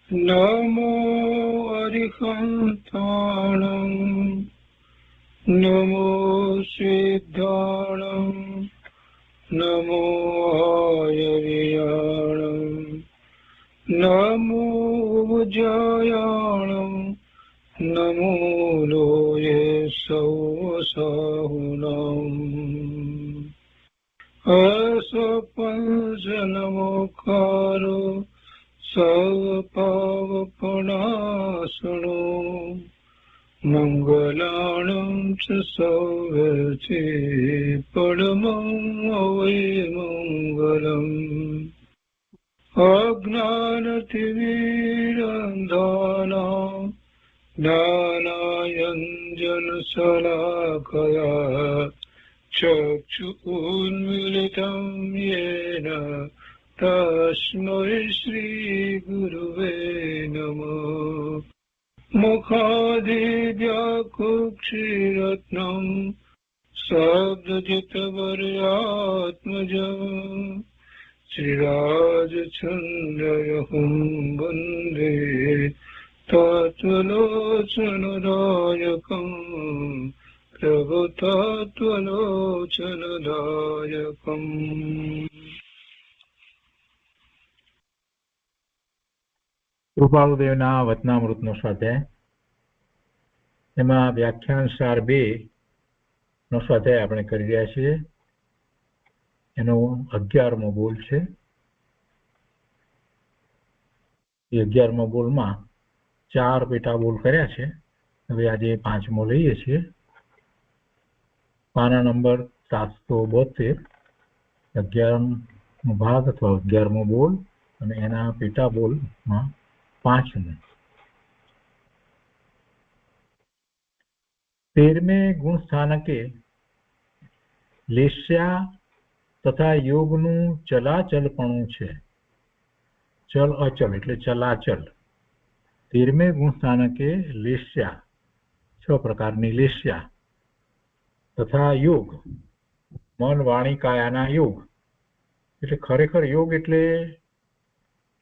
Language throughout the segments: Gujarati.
નમો અરિહંતાણં નમો સિદ્ધાણં નમો આયર્યાણં નમો જયાણં નમો લોયે સૌસાહુનમ અસપંસનમોકારો સર્વપાવપનાશનો મંગલાણં ચ સૌવર્ચે પરમં અવૈમંગલમ અજ્ઞાનતિમિરંધાનાં જ્ઞાનાંજનશલાકયા ચક્ષુન્મીલિतं येन તસ્मै શ્રીગુરુવે નમઃ મુખાદિવ્યાકુક્ષિરત્નં શબ્દજિતવર્યાત્મજં શ્રીરાજચन्द्रयहुं વन्दે તત્વલોચનદાયકં પ્રભુતત્વલોચનદાયકં. કૃપાળુદેવના વચનામૃતનો સ્વાધ્યાય. એમાં વ્યાખ્યાન સાર 2 નો સ્વાધ્યાય આપણે કરી રહ્યા છીએ. એનો 11મો બોલ છે. એ 11મો બોલમાં 4 પેટા બોલ કર્યા છે. હવે આજે 5મો લઈએ છીએ. પાના નંબર 772, 11મો ભાગ અથવા 11મો બોલ અને એના પેટા બોલમાં 5મો. 13મે ગુણ સ્થાનકે લેસ્યા તથા યોગનું ચલાચલપણું છે. ચલ અચલ એટલે ચલાચલ. 13મે ગુણ સ્થાનકે લેસ્યા, 6 પ્રકારની લેસ્યા, તથા યોગ મન વાણી કાયાના યોગ. એટલે ખરેખર યોગ એટલે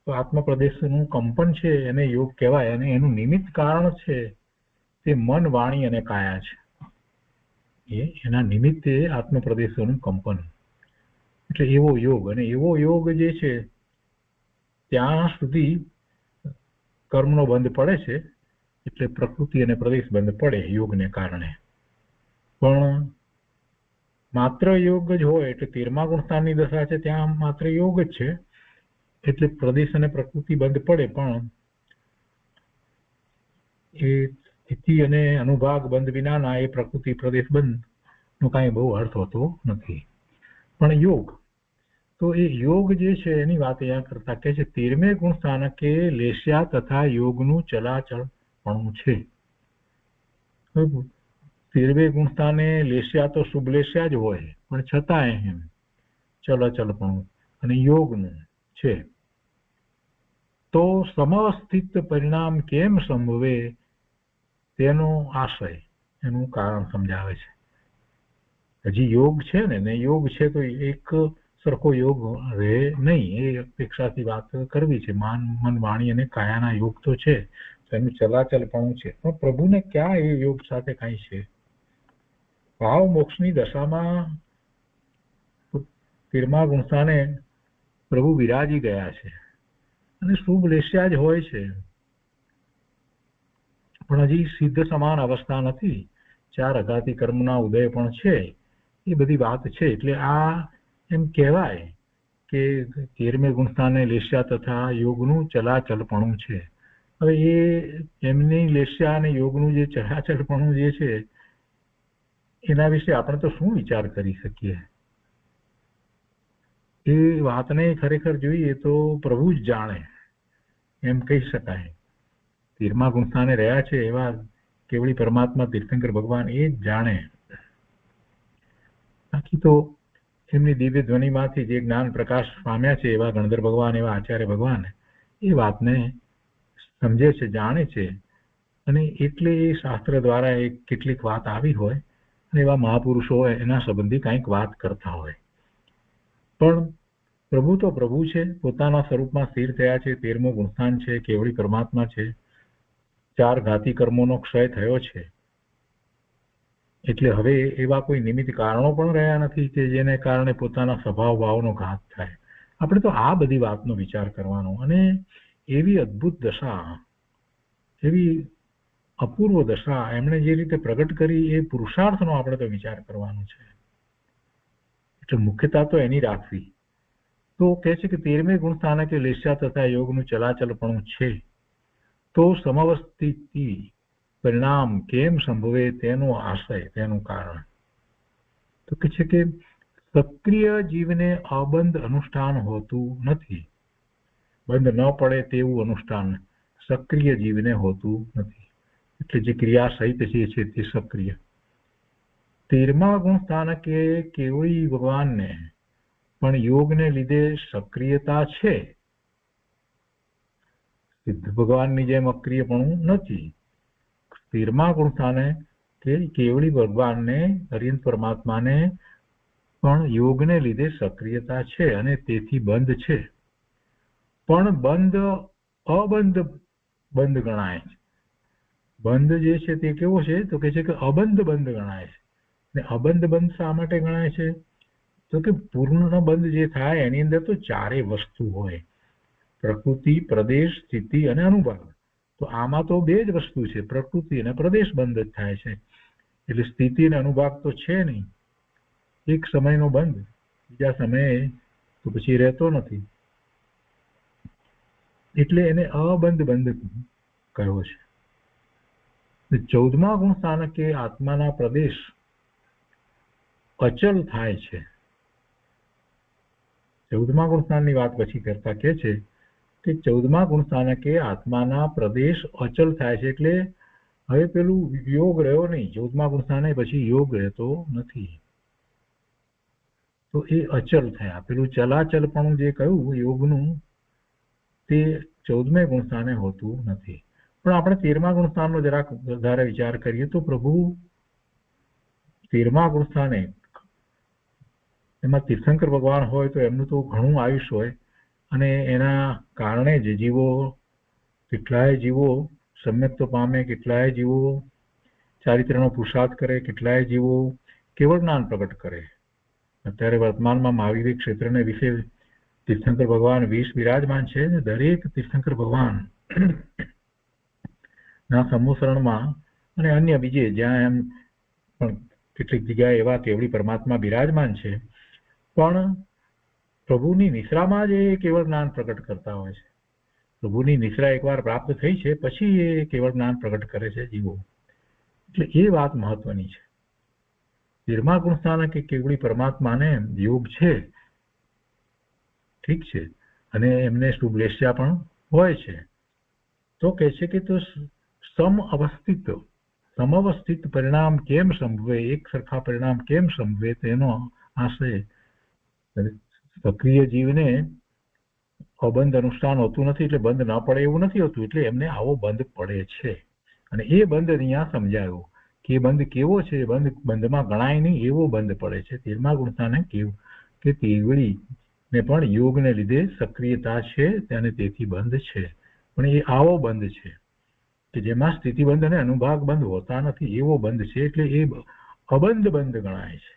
આત્મપ્રદેશનું કંપન છે, એને યોગ કહેવાય. અને એનું નિમિત્ત કારણ છે તે મન વાણી અને કાયા છે. એના નિમિત્તે આત્મપ્રદેશોનું કંપન એટલે એવો યોગ. અને એવો યોગ જે છે ત્યાં સુધી કર્મનો બંધ પડે છે, એટલે પ્રકૃતિ અને પ્રદેશ બંધ પડે યોગને કારણે. પણ માત્ર યોગ જ હોય એટલે 13મા ગુણસ્થાનની દશા છે ત્યાં માત્ર યોગ જ છે, એટલે પ્રદેશ અને પ્રકૃતિ બંધ પડે. પણ એ સ્થિતિ અને અનુભાગ બંધ વિનાના એ પ્રકૃતિ પ્રદેશ બંધ નો કાંઈ બહુ અર્થ હોતો નથી. પણ યોગ તો એ યોગ જે છે એની વાત અહીંયા કરતા કહે છે 13મે ગુણ સ્થાનકે લેસ્યા તથા યોગનું ચલાચલપણું છે. 13મે ગુણ સ્થાને લેસ્યા તો શુભ લેસ્યા જ હોય, પણ છતાંય એમ ચલાચલપણું અને યોગનું છે. તો સમસ્થિત પરિણામ કેમ સંભવે તેનો આશય, એનું કારણ સમજાવે છે. હજી યોગ છે ને યોગ છે તો એક સરખો યોગ રહે નહીં, એ અપેક્ષાથી વાત કરવી છે. મન વાણી અને કાયાના યોગ તો છે, એનું ચલાચલપણું છે. પણ પ્રભુને ક્યાં એ યોગ સાથે કાંઈ છે? ભાવ મોક્ષની દશામાં 13મા ગુણસ્થાને પ્રભુ વિરાજી ગયા છે અને શુભ લેસ્યા જ હોય છે, પણ હજી સિદ્ધ સમાન અવસ્થા નથી. 4 અઘાતી કર્મના ઉદય પણ છે, એ બધી વાત છે. એટલે આ એમ કહેવાય કે 13મે ગુણસ્થાને લેસ્યા તથા યોગનું ચલાચલપણું છે. હવે એ એમની લેસ્યા અને યોગનું જે ચલાચલપણું જે છે એના વિશે આપણે તો શું વિચાર કરી શકીએ? એ વાતને ખરેખર જોઈએ તો પ્રભુ જ જાણે એમ કહી શકાય. 13મા ગુણસ્થાને રહ્યા છે એવા કેવળી પરમાત્મા તીર્થંકર ભગવાન એ જ જાણે. બાકી તો એમની દિવ્ય ધ્વનિમાંથી જે જ્ઞાન પ્રકાશ પામ્યા છે એવા ગણધર ભગવાન, એવા આચાર્ય ભગવાન એ વાતને સમજે છે, જાણે છે. અને એટલે એ શાસ્ત્ર દ્વારા એક કેટલીક વાત આવી હોય અને એવા મહાપુરુષો હોય એના સંબંધી કંઈક વાત કરતા હોય. પણ પ્રભુ તો પ્રભુ છે, પોતાના સ્વરૂપમાં સ્થિર થયા છે, 13મો ગુણસ્થાન છે, કેવળી પરમાત્મા છે, 4 ઘાતી કર્મોનો ક્ષય થયો છે. એટલે હવે એવા કોઈ નિમિત્ત કારણો પણ રહ્યા નથી કે જેને કારણે પોતાના સ્વભાવ ભાવનો ઘાત થાય. આપણે તો આ બધી વાતનો વિચાર કરવાનો, અને એવી અદ્ભુત દશા, એવી અપૂર્વ દશા એમણે જે રીતે પ્રગટ કરી, એ પુરુષાર્થનો આપણે તો વિચાર કરવાનો છે. એટલે મુખ્યતા તો એની રાખવી. તો કહે છે કે 13મે ગુણસ્થાનકે લેસ્યા તથા યોગનું ચલાચલપણું છે, તો સમવસ્થિતિ પરિણામ કેમ સંભવે તેનો આશય, તેનું કારણ. તો કહે છે કે સક્રિય જીવને અબંધ અનુષ્ઠાન હોતું નથી. બંધ ન પડે તેવું અનુષ્ઠાન સક્રિય જીવને હોતું નથી. એટલે જે ક્રિયા સહિત છે તે સક્રિય. 13મા ગુણસ્થાનકે કેવળી ભગવાનને પણ યોગને લીધે સક્રિયતા છે, સિદ્ધ ભગવાનની જેમ અક્રિયપણું નથી. 13મા ગુણસ્થાને કે કેવળી ભગવાનને, અરિહંત પરમાત્માને પણ યોગને લીધે સક્રિયતા છે અને તેથી બંધ છે. પણ અબંધ બંધ ગણાય છે. બંધ જે છે તે કેવો છે? તો કે છે કે અબંધ બંધ ગણાય છે. ને અબંધ બંધ શા માટે ગણાય છે? તો કે પૂર્ણ બંધ જે થાય એની અંદર તો 4 વસ્તુ હોય: પ્રકૃતિ, પ્રદેશ, સ્થિતિ અને અનુભાવ. તો આમાં તો 2 જ વસ્તુ છે, પ્રકૃતિ અને પ્રદેશ બંધ જ થાય છે. એટલે સ્થિતિ અને અનુભાગ તો છે નહીં. એક સમયનો બંધ બીજા સમયે તો પછી રહેતો નથી. એટલે એને અબંધ બંધ કહ્યો છે. 14મા ગુણસ્થાનકે આત્માના પ્રદેશ અચલ થાય છે. 14મા ગુણસ્થાનની વાત પછી કરતા કહે છે કે 14મા ગુણસ્થાનકે આત્માના પ્રદેશ અચલ થાય છે. એટલે હવે પેલું યોગ રહ્યો નહીં. 14મા ગુણસ્થાને પછી યોગ રહેતો નથી. તો એ અચલ થયા. પેલું ચલાચલપણું જે કહ્યું યોગનું, તે 14મે ગુણસ્થાને હોતું નથી. પણ આપણે 13મા ગુણસ્થાનનો જરાક વધારે વિચાર કરીએ તો પ્રભુ 13મા ગુણસ્થાને, એમાં તીર્થંકર ભગવાન હોય તો એમનું તો ઘણું આયુષ્ય હોય, અને એના કારણે જ જીવો, કેટલાય જીવો સમ્યક તો પામે, કેટલાય જીવો ચારિત્રનો પુરુષાર્થ કરે, કેટલાય જીવો કેવળ જ્ઞાન પ્રગટ કરે. અત્યારે વર્તમાનમાં મહાવીર ક્ષેત્રને વિશે તીર્થંકર ભગવાન 20 બિરાજમાન છે. દરેક તીર્થંકર ભગવાન ના સમૂહશરણમાં અને અન્ય બીજે જ્યાં એમ પણ કેટલીક જગ્યાએ એવા કેવળી પરમાત્મા બિરાજમાન છે, પણ પ્રભુની નિશ્રામાં જ એ કેવળ જ્ઞાન પ્રગટ કરતા હોય છે. પ્રભુની નિશ્રા એકવાર પ્રાપ્ત થઈ છે પછી એ કેવળ જ્ઞાન પ્રગટ કરે છે જીવો. એટલે એ વાત મહત્વની છે. 13મા ગુણસ્થાનકે કેવળી પરમાત્માને યોગ છે, ઠીક છે, અને એમને શુભલેસ્યા પણ હોય છે. તો કહે છે કે તો સમઅવસ્થિત પરિણામ કેમ સંભવે, એક સરખા પરિણામ કેમ સંભવે તેનો આશય. સક્રિય જીવને અબંધ અનુષ્ઠાન હોતું નથી, એટલે બંધ ન પડે એવું નથી હોતું. એટલે એમને આવો બંધ પડે છે, અને એ બંધ અહીંયા સમજાયો કે બંધ કેવો છે. બંધમાં ગણાય નહીં એવો બંધ પડે છે. 13મા ગુણસ્થાને કે કેવળી ને પણ યોગને લીધે સક્રિયતા છે અને તેથી બંધ છે. પણ એ આવો બંધ છે કે જેમાં સ્થિતિબંધ અને અનુભાગ બંધ હોતા નથી, એવો બંધ છે. એટલે એ અબંધ બંધ ગણાય છે.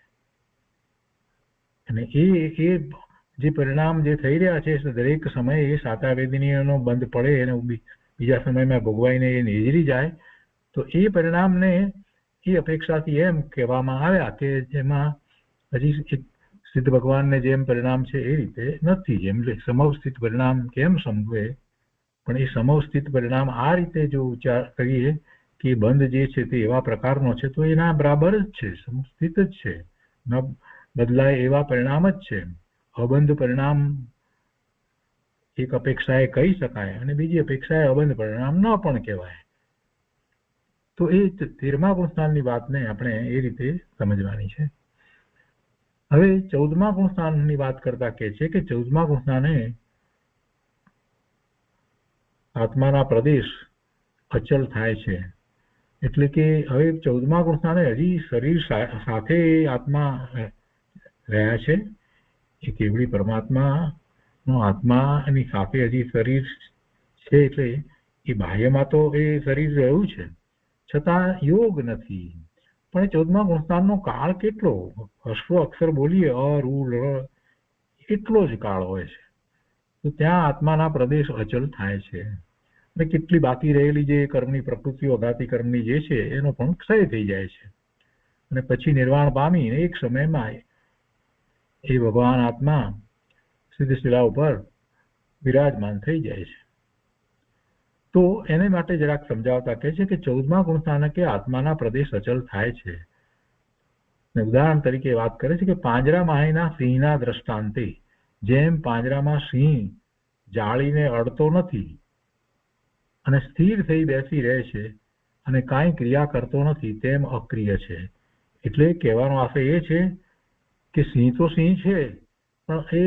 અને એ જે પરિણામ જે થઈ રહ્યા છે, દરેક સમયે એ સાતાવેદનીયનો બંધ પડે અને બીજા સમયમાં ભોગવાઈને એ નિજરી જાય, તો એ પરિણામને એ અપેક્ષાથી એમ કહેવામાં આવ્યા કે જેમાં હજી સિદ્ધ ભગવાનને જેમ પરિણામ છે એ રીતે નથી. એમ સમવસ્થિત પરિણામ કેમ સંભવે? પણ એ સમવસ્થિત પરિણામ આ રીતે જો વિચાર કરીએ કે બંધ જે છે તે એવા પ્રકારનો છે, તો એના બરાબર જ છે, સમસ્થિત જ છે, ન બદલાય એવા પરિણામ જ છે. અબંધ પરિણામ એક અપેક્ષાએ કહી શકાય અને બીજી અપેક્ષાએ અબંધ પરિણામ ન પણ કહેવાય. તો એ 13મા ગુણસ્થાનની વાતને આપણે એ રીતે સમજવાની છે. હવે 14મા ગુણસ્થાનની વાત કરતા કહે છે કે 14મા ગુણસ્થાને આત્માના પ્રદેશ અચલ થાય છે. એટલે કે હવે 14મા ગુણસ્થાને હજી શરીર સાથે આત્મા રહ્યા છે, એ કેવળી પરમાત્માનો આત્મા એની સાથે હજી શરીર છે, એટલે એ બાહ્યમાં તો એ શરીર રહ્યું છે, છતાં યોગ નથી. પણ એ 14મા ગુણસ્થાનનો કાળ કેટલો, અશ્વ અક્ષર બોલીએ અ રૂ લ એટલો જ કાળ હોય છે. તો ત્યાં આત્માના પ્રદેશ અચલ થાય છે અને કેટલી બાકી રહેલી જે કર્મની પ્રકૃતિઓ અગાતી કર્મની જે છે એનો પણ ક્ષય થઈ જાય છે અને પછી નિર્વાણ પામી એક સમયમાં એ ભગવાન આત્મા સીધી શિલા ઉપર વિરાજમાન થઈ જાય છે. તો એને માટે જરાક સમજાવતા કહે છે કે 14મા ગુણસ્થાનકે આત્માના પ્રદેશ અચલ થાય છે. ઉદાહરણ તરીકે વાત કરે છે કે પાંજરા માહીના સિંહના દ્રષ્ટાંતે, જેમ પાંજરામાં સિંહ જાળીને અડતો નથી અને સ્થિર થઈ બેસી રહે છે અને કાંઈ ક્રિયા કરતો નથી, તેમ અક્રિય છે. એટલે કહેવાનો આશય એ છે કે સિંહ તો સિંહ છે, પણ એ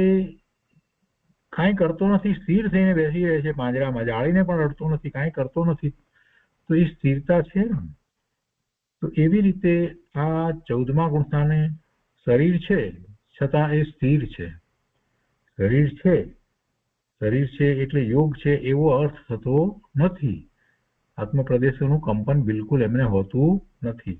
કાંઈ કરતો નથી, સ્થિર થઈને બેસી રહે છે પાંજરામાં, જાળીને પણ અડતો નથી, કાંઈ કરતો નથી. તો એ સ્થિરતા છે ને. તો એવી રીતે આ 14મા ગુણસ્થાને શરીર છે છતાં એ સ્થિર છે. શરીર છે એટલે યોગ છે એવો અર્થ થતો નથી. આત્મપ્રદેશોનું કંપન બિલકુલ એમને હોતું નથી.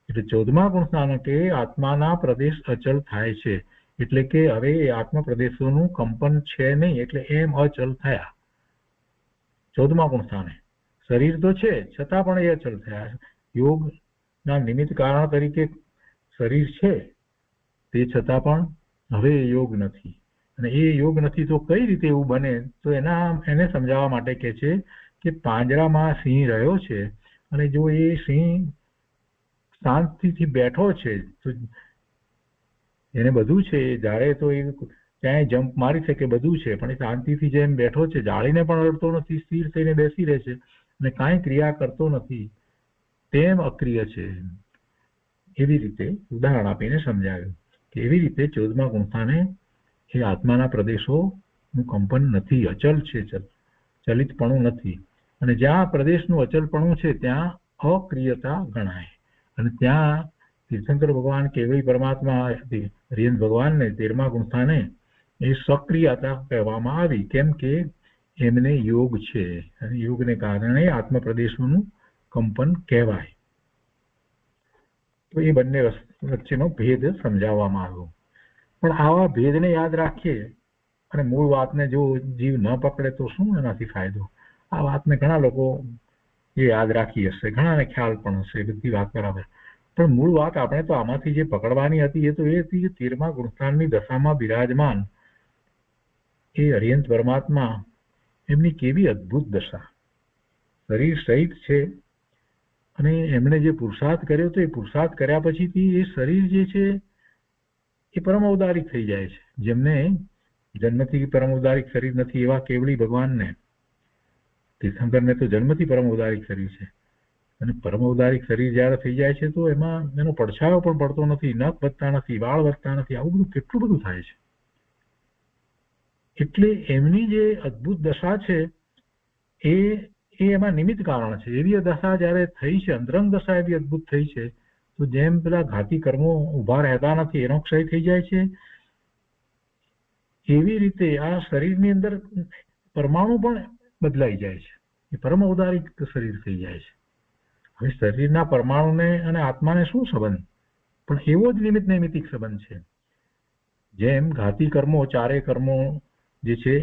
એટલે 14મા ગુણસ્થાનકે આત્માના પ્રદેશ અચલ થાય છે, એટલે કે હવે એ આત્મપ્રદેશોનું કંપન છે નહીં, એટલે એમ અચલ થયા 14મા ગુણસ્થાને. શરીર તો છે છતાં પણ એ અચલ થયા. યોગના નિમિત્ત કારણ તરીકે શરીર છે, તે છતાં પણ હવે યોગ નથી. અને એ યોગ નથી તો કઈ રીતે એવું બને? તો એને સમજાવવા માટે કહે છે કે પાંજરામાં સિંહ રહ્યો છે અને જો એ સિંહ શાંતિથી બેઠો છે તો એને બધું છે, જ્યારે તો એ ક્યાંય જમ્પ મારી શકે બધું છે, પણ એ શાંતિથી જેમ બેઠો છે, જાળીને પણ અડતો નથી, સ્થિર થઈને બેસી રહે છે અને કાંઈ ક્રિયા કરતો નથી, તેમ અક્રિય છે. એવી રીતે ઉદાહરણ આપીને સમજાવ્યું કે એવી રીતે 14મા ગુણસ્થાને એ આત્માના પ્રદેશોનું કંપન નથી, અચલ છે, ચલિતપણું નથી. અને જ્યાં પ્રદેશનું અચલપણું છે ત્યાં અક્રિયતા ગણાય. અને ત્યાં તીર્થંકર ભગવાન કેવળી પરમાત્મા હરિયંત ભગવાનને 13મા ગુણસ્થાને એ સક્રિયતા કહેવામાં આવી, કેમ કે એમને યોગ છે અને યોગને કારણે આત્મપ્રદેશોનું કંપન કહેવાય. તો એ બંને વચ્ચેનો ભેદ સમજાવવામાં આવ્યો. પણ આવા ભેદને યાદ રાખીએ અને મૂળ વાતને જો જીવ ન પકડે તો શું એનાથી ફાયદો? આ વાતને ઘણા લોકો એ યાદ રાખી હશે, ઘણાને ખ્યાલ પણ હશે, બધી વાત બરાબર. પણ મૂળ વાત આપણે તો આમાંથી જે પકડવાની હતી એ તો એ હતી કે 13મા ગુણસ્થાનની દશામાં બિરાજમાન એ હરિયંત પરમાત્મા, એમની કેવી અદ્ભુત દશા. શરીર સહિત છે અને એમણે જે પુરુષાર્થ કર્યો તો એ પુરુષાર્થ કર્યા પછીથી એ શરીર જે છે એ પરમ ઔદારિક થઈ જાય છે. જેમને જન્મથી પરમ ઔદારિક શરીર નથી એવા કેવળી ભગવાનને, તીર્થંકરને તો જન્મથી પરમ ઔદારિક શરીર છે, અને પરમ ઔદારિક શરીર જ્યારે થઈ જાય છે તો એમાં એનો પડછાયો પણ પડતો નથી, નખ વધતા નથી, વાળ વધતા નથી, આવું બધું કેટલું બધું થાય છે. એટલે એમની જે અદ્ભુત દશા છે એ એમાં નિમિત્ત કારણ છે. એવી દશા જ્યારે થઈ છે, અંતરંગ દશા એવી અદ્ભુત થઈ છે, તો જેમ પેલા ઘાતી કર્મો ઉભા રહેતા નથી એનો ક્ષય થઈ જાય છે, એવી રીતે આ શરીરની અંદર પરમાણુ પણ બદલાઈ જાય છે. એ પરમ ઔદારિક શરીર થઈ જાય છે. હવે શરીરના પરમાણુને અને આત્માને શું સંબંધ? પણ એવો જ નિમિત્ત નૈમિતિક સંબંધ છે. જેમ ઘાતી કર્મો, ચારે કર્મો જે છે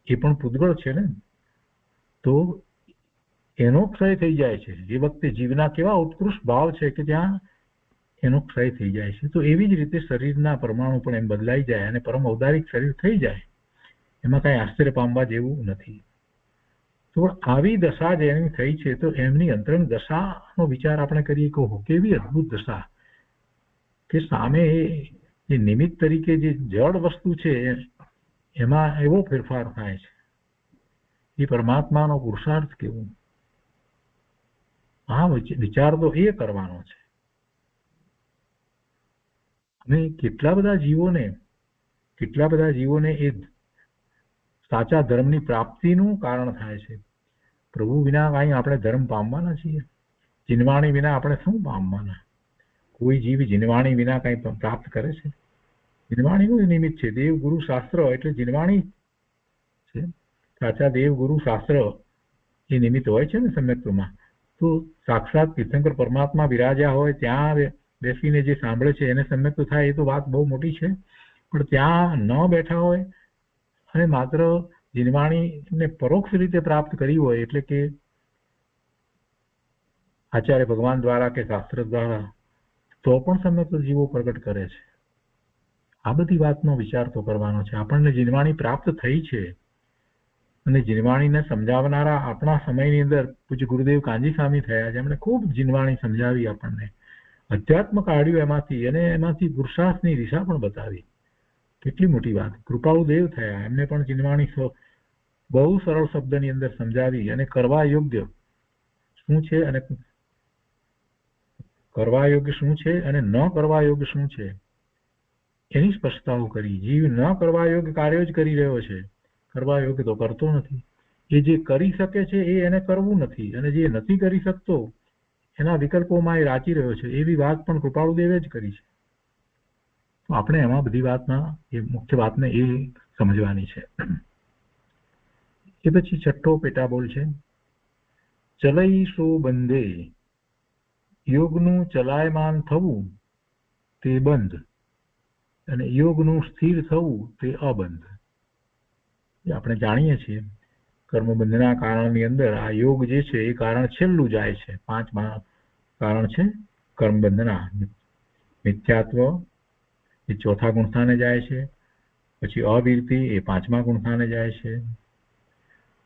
એ પણ પૂતગળ છે ને, તો એનો ક્ષય થઈ જાય છે. એ વખતે જીવના કેવા ઉત્કૃષ્ટ ભાવ છે કે ત્યાં એનો ક્ષય થઈ જાય છે. તો એવી જ રીતે શરીરના પરમાણુ પણ એમ બદલાઈ જાય અને પરમ ઔદારિક શરીર થઈ જાય, એમાં કઈ આશ્ચર્ય પામવા જેવું નથી. તો આવી દશા જેની થઈ છે તો એમની અંતરંગ દશાનો વિચાર આપણે કરીએ કે કેવી અદ્ભુત દશા, કે સામે એ નિમિત્ત તરીકે જે જડ વસ્તુ છે એમાં એવો ફેરફાર થાય છે. એ પરમાત્માનો પુરુષાર્થ કેવો, આ વિચાર તો એ કરવાનો છે. અને કેટલા બધા જીવોને એ સાચા ધર્મની પ્રાપ્તિનું કારણ થાય છે. પ્રભુ વિના કાંઈ આપણે ધર્મ પામવાના છીએ? જીનવાણી વિના આપણે શું પામવાના? કોઈ જીવ જીનવાણી વિના કંઈ પ્રાપ્ત કરે છે? જીનવાણીનું જ નિમિત્ત છે. દેવ ગુરુ શાસ્ત્ર એટલે જીનવાણી છે. સાચા દેવ ગુરુ શાસ્ત્ર એ નિમિત્ત હોય છે ને સમ્યક્તમાં. તો સાક્ષાત તીર્થંકર પરમાત્મા બિરાજ્યા હોય ત્યાં બેસીને જે સાંભળે છે એને સમ્યક્ત થાય, એ તો વાત બહુ મોટી છે. પણ ત્યાં ન બેઠા હોય અને માત્ર જીનવાણીને પરોક્ષ રીતે પ્રાપ્ત કરી હોય, એટલે કે આચાર્ય ભગવાન દ્વારા કે શાસ્ત્ર દ્વારા, તો પણ સમ્યક્ત જીવો પ્રગટ કરે છે. આ બધી વાતનો વિચાર તો કરવાનો છે. આપણને જીનવાણી પ્રાપ્ત થઈ છે અને જીનવાણીને સમજાવનારા આપણા સમયની અંદર પૂજ્ય ગુરુદેવ કાંજી સ્વામી થયા છે. એમણે ખૂબ જીનવાણી સમજાવી આપણને, અધ્યાત્મ કાઢ્યું એમાંથી, અને એમાંથી પુરુષાર્થની દિશા પણ બતાવી. કેટલી મોટી વાત! કૃપાળુ દેવ થયા, એમને પણ જીનવાણી બહુ સરળ શબ્દની અંદર સમજાવી અને કરવા યોગ્ય શું છે અને કરવા યોગ્ય શું છે અને ન કરવા યોગ્ય શું છે એની સ્પષ્ટતાઓ કરી. જીવ ન કરવા યોગ્ય કાર્યો જ કરી રહ્યો છે, કરવા યોગ્ય તો કરતો નથી. એ જે કરી શકે છે એ એને કરવું નથી, અને જે નથી કરી શકતો એના વિકલ્પોમાં એ રાચી રહ્યો છે. એવી વાત પણ કૃપાળુ દેવે જ કરી છે. તો આપણે એમાં બધી વાતમાં એ મુખ્ય વાતને એ સમજવાની છે. એ પછી છઠ્ઠો પેટા બોલ છે, ચલઈ સો બંધે, યોગનું ચલાયમાન થવું તે બંધ અને યોગનું સ્થિર થવું તે અબંધ. એ આપણે જાણીએ છીએ કર્મબંધના કારણની અંદર આ યોગ જે છે એ કારણ છેલ્લું જાય છે. 5મા કારણ છે કર્મબંધના. મિથ્યાત્વ એ 4થા ગુણસ્થાને જાય છે, પછી અવિરતિ એ 5મા ગુણસ્થાને જાય છે,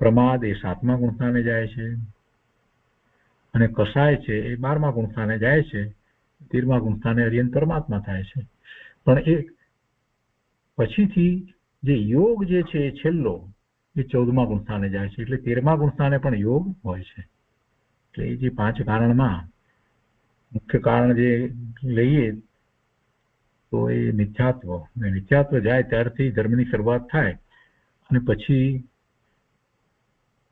પ્રમાદ એ 7મા ગુણસ્થાને જાય છે, અને કષાય છે એ 12મા ગુણસ્થાને જાય છે, 13મા ગુણસ્થાને અર્યંત પરમાત્મા થાય છે. પણ એ પછીથી જે યોગ જે છે એ છેલ્લો એ 14મા ગુણસ્થાને જાય છે, એટલે 13મા ગુણસ્થાને પણ યોગ હોય છે. એટલે એ જે 5 કારણમાં મુખ્ય કારણ જે લઈએ તો એ મિથ્યાત્વ. મિથ્યાત્વ જાય ત્યારથી ધર્મની શરૂઆત થાય, અને પછી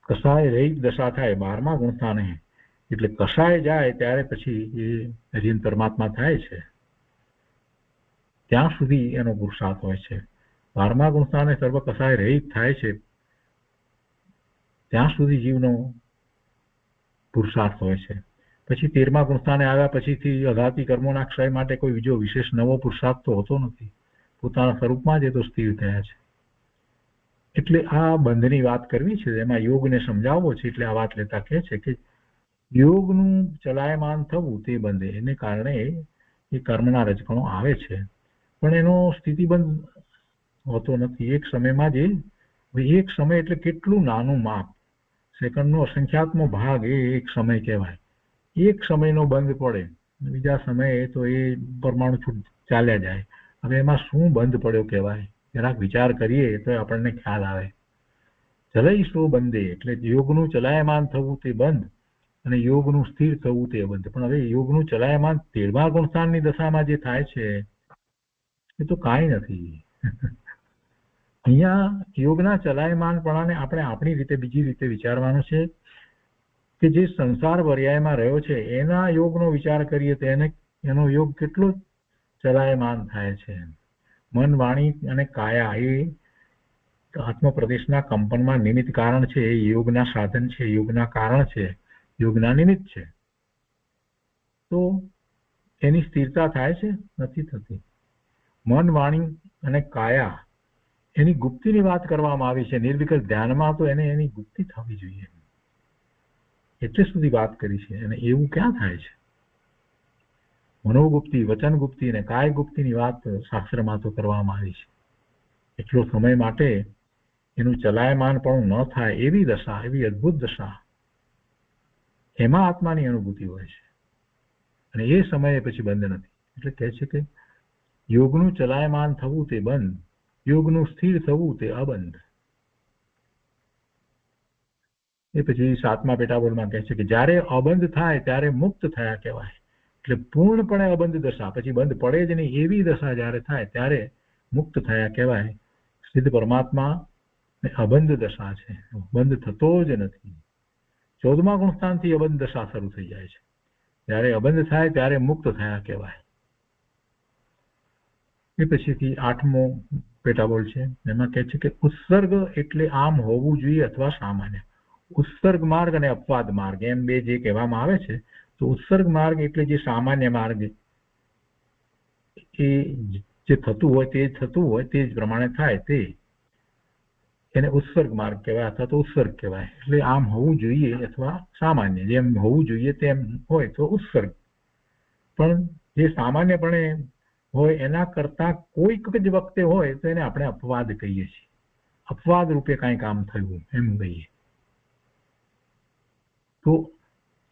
કસાય રહિત દશા થાય 12મા ગુણસ્થાને. એટલે કસાય જાય ત્યારે પછી એ અર્યંત પરમાત્મા થાય છે. ત્યાં સુધી એનો પુરુષાર્થ હોય છે. 12મા ગુણસ્થાને સર્વ કસાય રહિત થાય છે ત્યાં સુધી જીવનો પુરુષાર્થ હોય છે. પછી 13મા ગુણસ્થાને આવ્યા પછીથી અઘાતી કર્મોના ક્ષય માટે કોઈ બીજો વિશેષ નવો પુરુષાર્થ તો હોતો નથી. પોતાના સ્વરૂપમાં જ એ તો સ્થિર થયા છે. એટલે આ બંધની વાત કરવી છે, એમાં યોગને સમજાવવો છે. એટલે આ વાત લેતા કહે છે કે યોગનું ચલાયમાન થવું તે બંધે. એને કારણે એ કર્મના રજકણો આવે છે, પણ એનો સ્થિતિબંધ હોતો નથી. એક સમયમાં જ એક સમય એટલે કેટલું નાનું માપ, સેકન્ડનો અસંખ્યાતમો ભાગ એ એક સમય કહેવાય. એક સમયનો બંધ પડે, બીજા સમયે તો એ પરમાણુ છૂટ ચાલ્યા જાય. હવે એમાં શું બંધ પડ્યો કહેવાય, જરાક વિચાર કરીએ તો આપણને ખ્યાલ આવે. ચલઈ સો બંધે એટલે યોગનું ચલાયમાન થવું તે બંધ અને યોગનું સ્થિર થવું તે બંધ. પણ હવે યોગનું ચલાયમાન 13મા ગુણસ્થાનની દશામાં જે થાય છે એ તો કાંઈ નથી. અહીંયા યોગના ચલાયમાનપણાને આપણે આપણી રીતે બીજી રીતે વિચારવાનું છે કે જે સંસાર પર્યાયમાં રહ્યો છે એના યોગનો વિચાર કરીએ તો એનો યોગ કેટલો ચલાયમાન થાય છે. મન, વાણી અને કાયા એ આત્મપ્રદેશના કંપનમાં નિમિત્ત કારણ છે, એ યોગના સાધન છે, યોગના કારણ છે, યોગના નિમિત્ત છે. તો એની સ્થિરતા થાય છે? નથી થતી. મન, વાણી અને કાયા એની ગુપ્તિની વાત કરવામાં આવી છે. નિર્વિકલ્પ ધ્યાનમાં તો એની ગુપ્તિ થવી જોઈએ એટલે સુધી વાત કરી છે. અને એવું ક્યાં થાય છે? મનોગુપ્તિ, વચન ગુપ્તિ અને કાય ગુપ્તિની વાત શાસ્ત્રમાં તો કરવામાં આવી છે. એટલો સમય માટે એનું ચલાયમાન પણ ન થાય એવી દશા, એવી અદ્ભુત દશા, એમાં આત્માની અનુભૂતિ હોય છે, અને એ સમયે પછી બંધ નથી. એટલે કહે છે કે યોગનું ચલાયમાન થવું તે બંધ, યોગનું સ્થિર થવું તે અબંધ. એ પછી 7મા પેટાબોલમાં કહે છે કે જ્યારે અબંધ થાય ત્યારે મુક્ત થયા કહેવાય. એટલે પૂર્ણપણે અબંધ દશા, પછી બંધ પડે જ નહીં એવી દશા જ્યારે થાય ત્યારે મુક્ત થયા કહેવાય. સિદ્ધ પરમાત્મા અબંધ દશા છે, બંધ થતો જ નથી. 14મા ગુણસ્થાનથી અબંધ દશા શરૂ થઈ જાય છે. જ્યારે અબંધ થાય ત્યારે મુક્ત થયા કહેવાય. એ પછીથી 8મો પેટાબોલ છે, એમાં કહે છે કે ઉત્સર્ગ એટલે આમ હોવું જોઈએ અથવા સામાન્ય. ઉત્સર્ગ માર્ગ અને અપવાદ માર્ગ એમ બે જે કહેવામાં આવે છે, તો ઉત્સર્ગ માર્ગ એટલે જે સામાન્ય માર્ગ એ જે થતું હોય તે જ પ્રમાણે થાય તે એને ઉત્સર્ગ માર્ગ કહેવાય અથવા તો ઉત્સર્ગ કહેવાય. એટલે આમ હોવું જોઈએ અથવા સામાન્ય, જેમ હોવું જોઈએ તેમ હોય તો ઉત્સર્ગ. પણ જે સામાન્યપણે હોય એના કરતા કોઈક જ વખતે હોય તો એને આપણે અપવાદ કહીએ છીએ. અપવાદ રૂપે કાંઈ કામ થયું એમ કહીએ. તો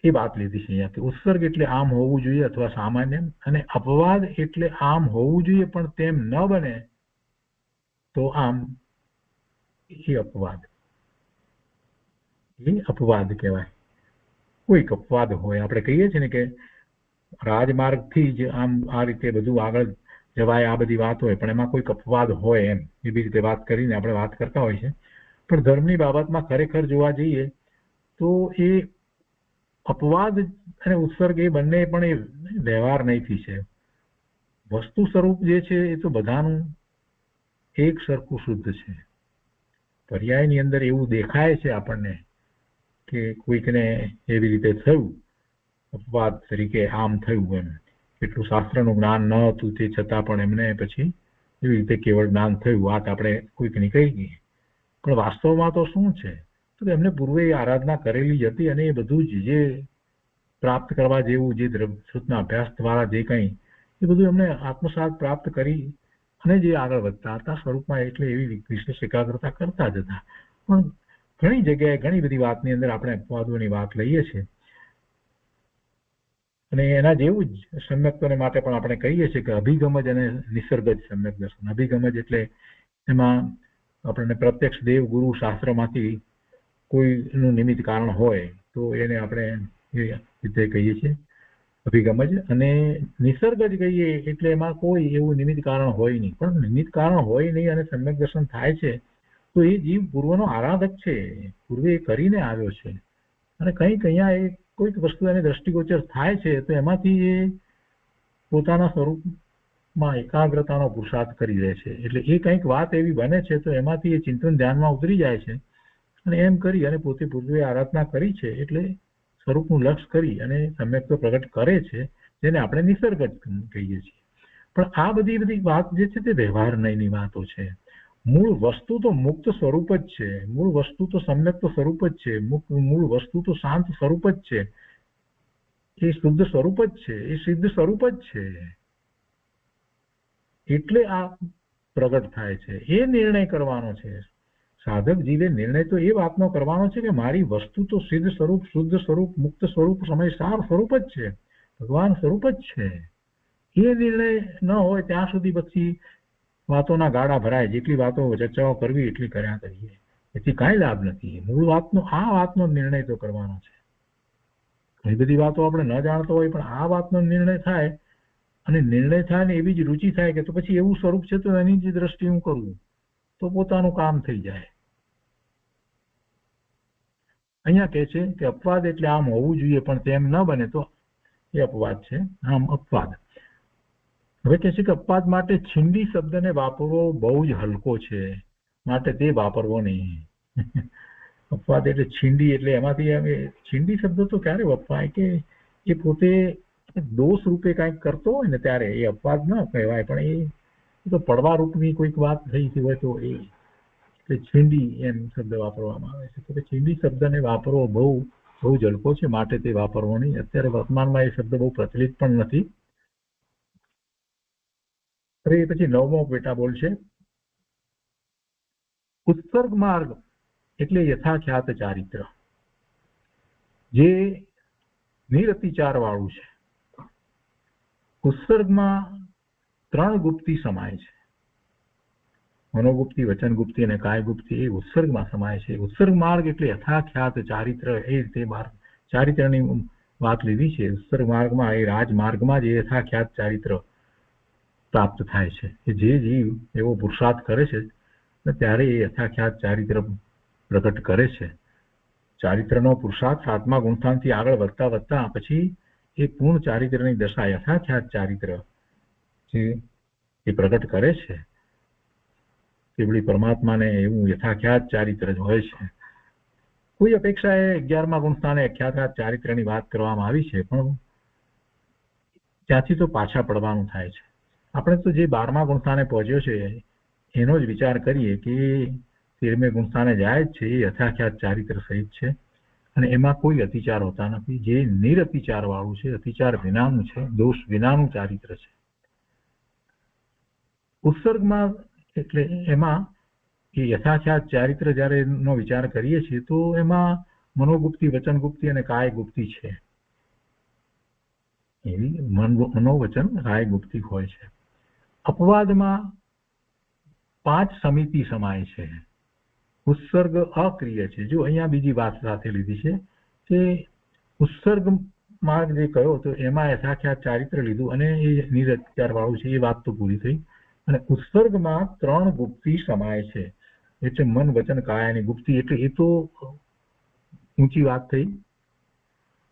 એ વાત લીધી છે અહીંયા કે ઉત્સર્ગ એટલે આમ હોવું જોઈએ અથવા સામાન્ય, અને અપવાદ એટલે આમ હોવું જોઈએ પણ તેમ ન બને તો આમ એ અપવાદ કહેવાય. કોઈક અપવાદ હોય, આપણે કહીએ છીએ ને કે રાજમાર્ગથી જ આમ આ રીતે બધું આગળ જવાય, આ બધી વાત હોય, પણ એમાં કોઈક અપવાદ હોય એમ એવી રીતે વાત કરીને આપણે વાત કરતા હોય છે. પણ ધર્મની બાબતમાં ખરેખર જોવા જઈએ તો એ અપવાદ અને ઉત્સર્ગ એ બંને પણ એ વ્યવહાર નહીંથી છે. વસ્તુ સ્વરૂપ જે છે એ તો બધાનું એક સરખું શુદ્ધ છે. પર્યાયની અંદર એવું દેખાય છે આપણને કે કોઈકને એવી રીતે થયું, અપવાદ તરીકે આમ થયું, એમ એટલું શાસ્ત્રનું જ્ઞાન ન હતું તે છતાં પણ એમને પછી એવી રીતે કેવળ જ્ઞાન થયું, વાત આપણે કોઈકની કહી ગઈ. પણ વાસ્તવમાં તો શું છે તો એમને પૂર્વે આરાધના કરેલી હતી અને એ બધું જ જે પ્રાપ્ત કરવા જેવું જે શ્રુતના અભ્યાસ દ્વારા જે કંઈ એ બધું એમને આત્મસાત પ્રાપ્ત કરી અને જે આગળ વધતા હતા સ્વરૂપમાં, એટલે એવી વિશેષ એકાગ્રતા કરતા જ હતા. પણ ઘણી જગ્યાએ ઘણી બધી વાતની અંદર આપણે અપવાદોની વાત લઈએ છીએ, અને એના જેવું જ સમ્યક્તોને માટે પણ આપણે કહીએ છીએ કે અભિગમ જ અને નિસર્ગ જ સમ્યક દર્શન. અભિગમ જ એટલે એમાં આપણને પ્રત્યક્ષ દેવ ગુરુ શાસ્ત્રમાંથી કોઈનું નિમિત્ત કારણ હોય તો એને આપણે એ રીતે કહીએ છીએ અભિગમ જ, અને નિસર્ગ જ કહીએ એટલે એમાં કોઈ એવું નિમિત્ત કારણ હોય નહીં. પણ નિમિત્ત કારણ હોય નહીં અને સમ્યક દર્શન થાય છે તો એ જીવ પૂર્વનો આરાધક છે, પૂર્વે એ કરીને આવ્યો છે, અને કંઈક અહીંયા એ કોઈક વસ્તુ એને દ્રષ્ટિગોચર થાય છે તો એમાંથી એ પોતાના સ્વરૂપમાં એકાગ્રતાનો પુરુષાર્થ કરી રહે છે. એટલે એ કંઈક વાત એવી બને છે તો એમાંથી એ ચિંતન ધ્યાનમાં ઉતરી જાય છે, અને એમ કરી અને પોતે પૂર્વે આરાધના કરી છે એટલે સ્વરૂપનું લક્ષ્ય કરી અને સમ્યક્ત પ્રગટ કરે છે, જેને આપણે નિસર્ગ જ કહીએ છીએ. પણ આ બધી વાત જે છે તે વ્યવહાર નહીંની વાતો છે. મૂળ વસ્તુ તો મુક્ત સ્વરૂપ જ છે, મૂળ વસ્તુ તો સમ્યક્ત સ્વરૂપ જ છે, મૂળ વસ્તુ તો શાંત સ્વરૂપ જ છે, એ શુદ્ધ સ્વરૂપ જ છે, એ સિદ્ધ સ્વરૂપ જ છે. એટલે આ પ્રગટ થાય છે. એ નિર્ણય કરવાનો છે સાધક જીવે. નિર્ણય તો એ વાતનો કરવાનો છે કે મારી વસ્તુ તો સિદ્ધ સ્વરૂપ, શુદ્ધ સ્વરૂપ, મુક્ત સ્વરૂપ, સમયસાર સ્વરૂપ જ છે, ભગવાન સ્વરૂપ જ છે. એ નિર્ણય ન હોય ત્યાં સુધી પછી વાતોના ગાળા ભરાય, જેટલી વાતો ચર્ચાઓ કરવી એટલી કર્યા કરીએ, એથી કાંઈ લાભ નથી. મૂળ વાતનો આ વાતનો નિર્ણય તો કરવાનો છે. ઘણી બધી વાતો આપણે ન જાણતો હોય પણ આ વાતનો નિર્ણય થાય, અને નિર્ણય થાય ને એવી જ રુચિ થાય કે તો પછી એવું સ્વરૂપ છે તો એની જ દ્રષ્ટિ હું કરું તો પોતાનું કામ થઈ જાય. અહીંયા કહે છે કે અપવાદ એટલે આમ હોવું જોઈએ પણ તેમ ન બને તો એ અપવાદ છે, આમ અપવાદ. હવે કહે છે કે અપવાદ માટે છીંડી શબ્દને વાપરવો બહુ જ હલકો છે, માટે તે વાપરવો નહીં. અપવાદ એટલે છીંડી, એટલે એમાંથી છીંડી શબ્દ તો ક્યારે વપરાય કે એ પોતે દોષ રૂપે કાંઈક કરતો હોય ને ત્યારે એ અપવાદ ન કહેવાય, પણ એ તો પડવા રૂપની કોઈક વાત થઈ હોય તો એ છીંડી એમ શબ્દ વાપરવામાં આવે છે. તો છીંડી શબ્દને વાપરવો બહુ જ હલકો છે, માટે તે વાપરવો નહીં. અત્યારે વર્તમાનમાં એ શબ્દ બહુ પ્રચલિત પણ નથી. હવે પછી 9મો પેટાબોલ છે ઉત્સર્ગ માર્ગ એટલે યથાખ્યાત ચારિત્ર, જે નિરતિચાર વાળું છે. ઉત્સર્ગમાં 3 ગુપ્તી સમાય છે, મનોગુપ્તી, વચનગુપ્તી અને કાયગુપ્તી. એ ઉત્સર્ગમાં સમાય છે. ઉત્સર્ગ માર્ગ એટલે યથાખ્યાત ચારિત્ર, એ રીતે ચારિત્રની વાત લીધી છે. ઉત્સર્ગ માર્ગમાં એ રાજમાર્ગમાં જ યથાખ્યાત ચારિત્ર પ્રાપ્ત થાય છે કે જે જીવ એવો પુરુષાર્થ કરે છે ત્યારે એ યથાખ્યાત ચારિત્ર પ્રગટ કરે છે. ચારિત્રનો પુરુષાર્થ 7મા ગુણસ્થાનથી આગળ વધતા પછી એ પૂર્ણ ચારિત્રની દશા યથાખ્યાત ચારિત્ર જે એ પ્રગટ કરે છે તે વળી પરમાત્માને એવું યથાખ્યાત ચારિત્ર જ હોય છે. કોઈ અપેક્ષાએ 11મા ગુણસ્થાને ખ્યાત ચારિત્રની વાત કરવામાં આવી છે, પણ ત્યાંથી તો પાછા પડવાનું થાય છે. આપણે તો જે 12મા ગુણસ્થાને પહોંચ્યો છે એનો જ વિચાર કરીએ કે 13મે ગુણસ્થાને જાય જ છે, એ યથાખ્યાત ચારિત્ર સહિત છે અને એમાં કોઈ અતિચાર હોતા નથી. જે નિરઅતિચાર વાળું છે, અતિચાર વિનાનું છે, દોષ વિનાનું ચારિત્ર છે. ઉત્સર્ગમાં એટલે એમાં એ યથાખ્યાત ચારિત્ર જ્યારે નો વિચાર કરીએ છીએ તો એમાં મનોગુપ્તિ, વચનગુપ્તિ અને કાયગુપ્તિ છે. એવી મનોવચન કાયગુપ્તિ હોય છે. અપવાદમાં 5 સમિતિ સમાય છે. ઉત્સર્ગ અક્રિય છે. જો અહીંયા બીજી વાત સાથે લીધી છે કે ઉત્સર્ગ માર્ગ જે કયો તો એમાં યથાખ્યાત ચારિત્ર લીધું અને એ નિરઅતિચાર વાળું છે, એ વાત તો પૂરી થઈ. અને ઉત્સર્ગમાં 3 ગુપ્તિ સમાય છે, એટલે મન, વચન, કાયાની ગુપ્તિ. એટલે એ તો ઊંચી વાત થઈ.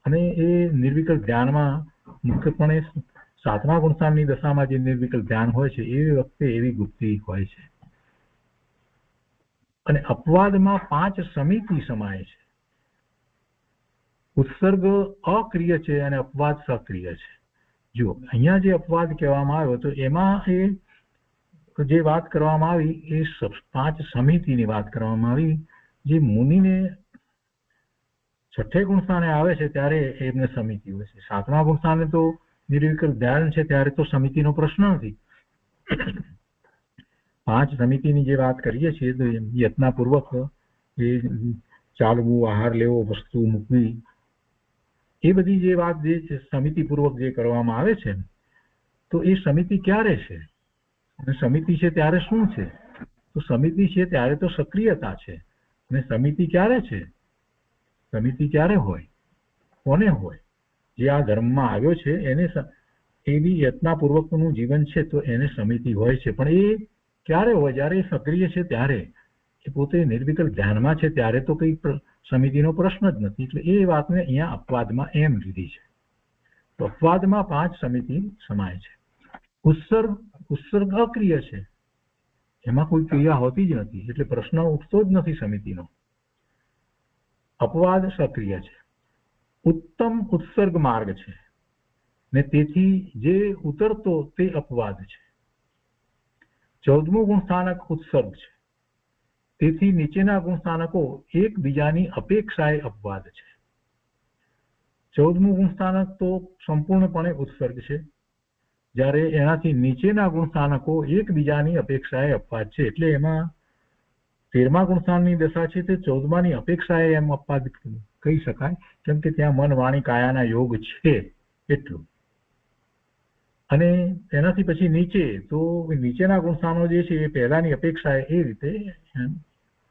અને એ નિર્વિકલ્પ ધ્યાનમાં મુખ્યપણે 7મા ગુણસ્થાનની દશામાં જે નિર્વિકલ્પ ધ્યાન હોય છે એ વખતે એવી ગુપ્તિ હોય છે. અને અપવાદમાં 5 સમિતિ સમાય છે. ઉત્સર્ગ અક્રિય છે અને અપવાદ સક્રિય છે. જો અહીંયા જે અપવાદ કહેવામાં આવ્યો તો એમાં એ જે વાત કરવામાં આવી એ 5 સમિતિની વાત કરવામાં આવી. જે મુનિને 6ઠે ગુણસ્થાને આવે છે ત્યારે એમને સમિતિ હોય છે. 7મા ગુણસ્થાને તો નિર્વિકલ્પ ધ્યાન છે ત્યારે તો સમિતિનો પ્રશ્ન નથી. 5 સમિતિની જે વાત કરીએ છીએ તો યત્નાપૂર્વક એ ચાલવું, આહાર લેવો, વસ્તુ મૂકવી, એ બધી જે વાત જે સમિતિપૂર્વક જે કરવામાં આવે છે તો એ સમિતિ ક્યારે છે અને સમિતિ છે ત્યારે શું છે? તો સમિતિ છે ત્યારે તો સક્રિયતા છે. અને સમિતિ ક્યારે છે? સમિતિ ક્યારે હોય, કોને હોય? જે આ ધર્મમાં આવ્યો છે એને એવી યત્નાપૂર્વકનું જીવન છે તો એને સમિતિ હોય છે. પણ એ ક્યારે હોય? જ્યારે એ સક્રિય છે ત્યારે, એ પોતે નિર્વિકલ્પ ધ્યાનમાં છે ત્યારે તો કઈ સમિતિનો પ્રશ્ન જ નથી. એટલે એ વાતને અહીંયા અપવાદમાં એમ લીધી છે. તો અપવાદમાં 5 સમિતિ સમાય છે. ઉત્સર્ગ અક્રિય છે, એમાં કોઈ ક્રિયા હોતી જ નથી, એટલે પ્રશ્ન ઉઠતો જ નથી સમિતિનો. અપવાદ સક્રિય છે. ઉત્તમ ઉત્સર્ગ માર્ગ છે ને તેથી જે ઉતરતો તે અપવાદ છે. 14મું ગુણસ્થાનક ઉત્સર્ગ છે, તેથી નીચેના ગુણસ્થાનકો એકબીજાની અપેક્ષાએ અપવાદ છે. 14મું ગુણસ્થાનક તો સંપૂર્ણપણે ઉત્સર્ગ છે, જ્યારે એનાથી નીચેના ગુણસ્થાનકો એકબીજાની અપેક્ષાએ અપવાદ છે. એટલે એમાં 13મા ગુણસ્થાનની દશા છે તે 14માની અપેક્ષાએ એમ અપવાદ કહી શકાય, કેમ કે ત્યાં મન, વાણી, કાયાના યોગ છે એટલું. અને એનાથી પછી નીચે તો નીચેના ગુણસ્થાનો જે છે એ પહેલાની અપેક્ષાએ એ રીતે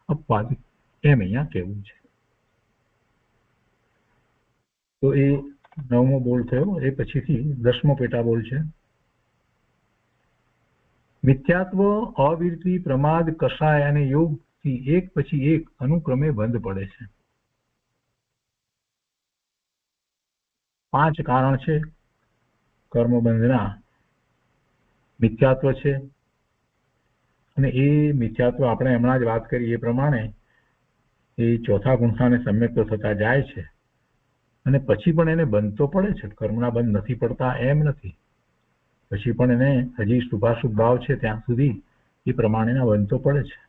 અપવાદ એમ અહીંયા કહેવું છે. તો એ 9મો બોલ થયો. એ પછીથી 10મો પેટા બોલ છે. મિથ્યાત્વ, અવિરતિ, પ્રમાદ, કષાય અને યોગથી એક પછી એક અનુક્રમે બંધ પડે છે. 5 કારણ છે કર્મબંધના. મિથ્યાત્વ છે અને એ મિથ્યાત્વ આપણે હમણાં જ વાત કરી એ પ્રમાણે એ 4થા ગુણસ્થાને સમ્યક્ત થતા જાય છે અને પછી પણ એને બંધ તો પડે છે. કર્મના બંધ નથી પડતા એમ નથી, પછી પણ એને હજી શુભાશુભ ભાવ છે ત્યાં સુધી એ પ્રમાણેના બંધ તો પડે છે.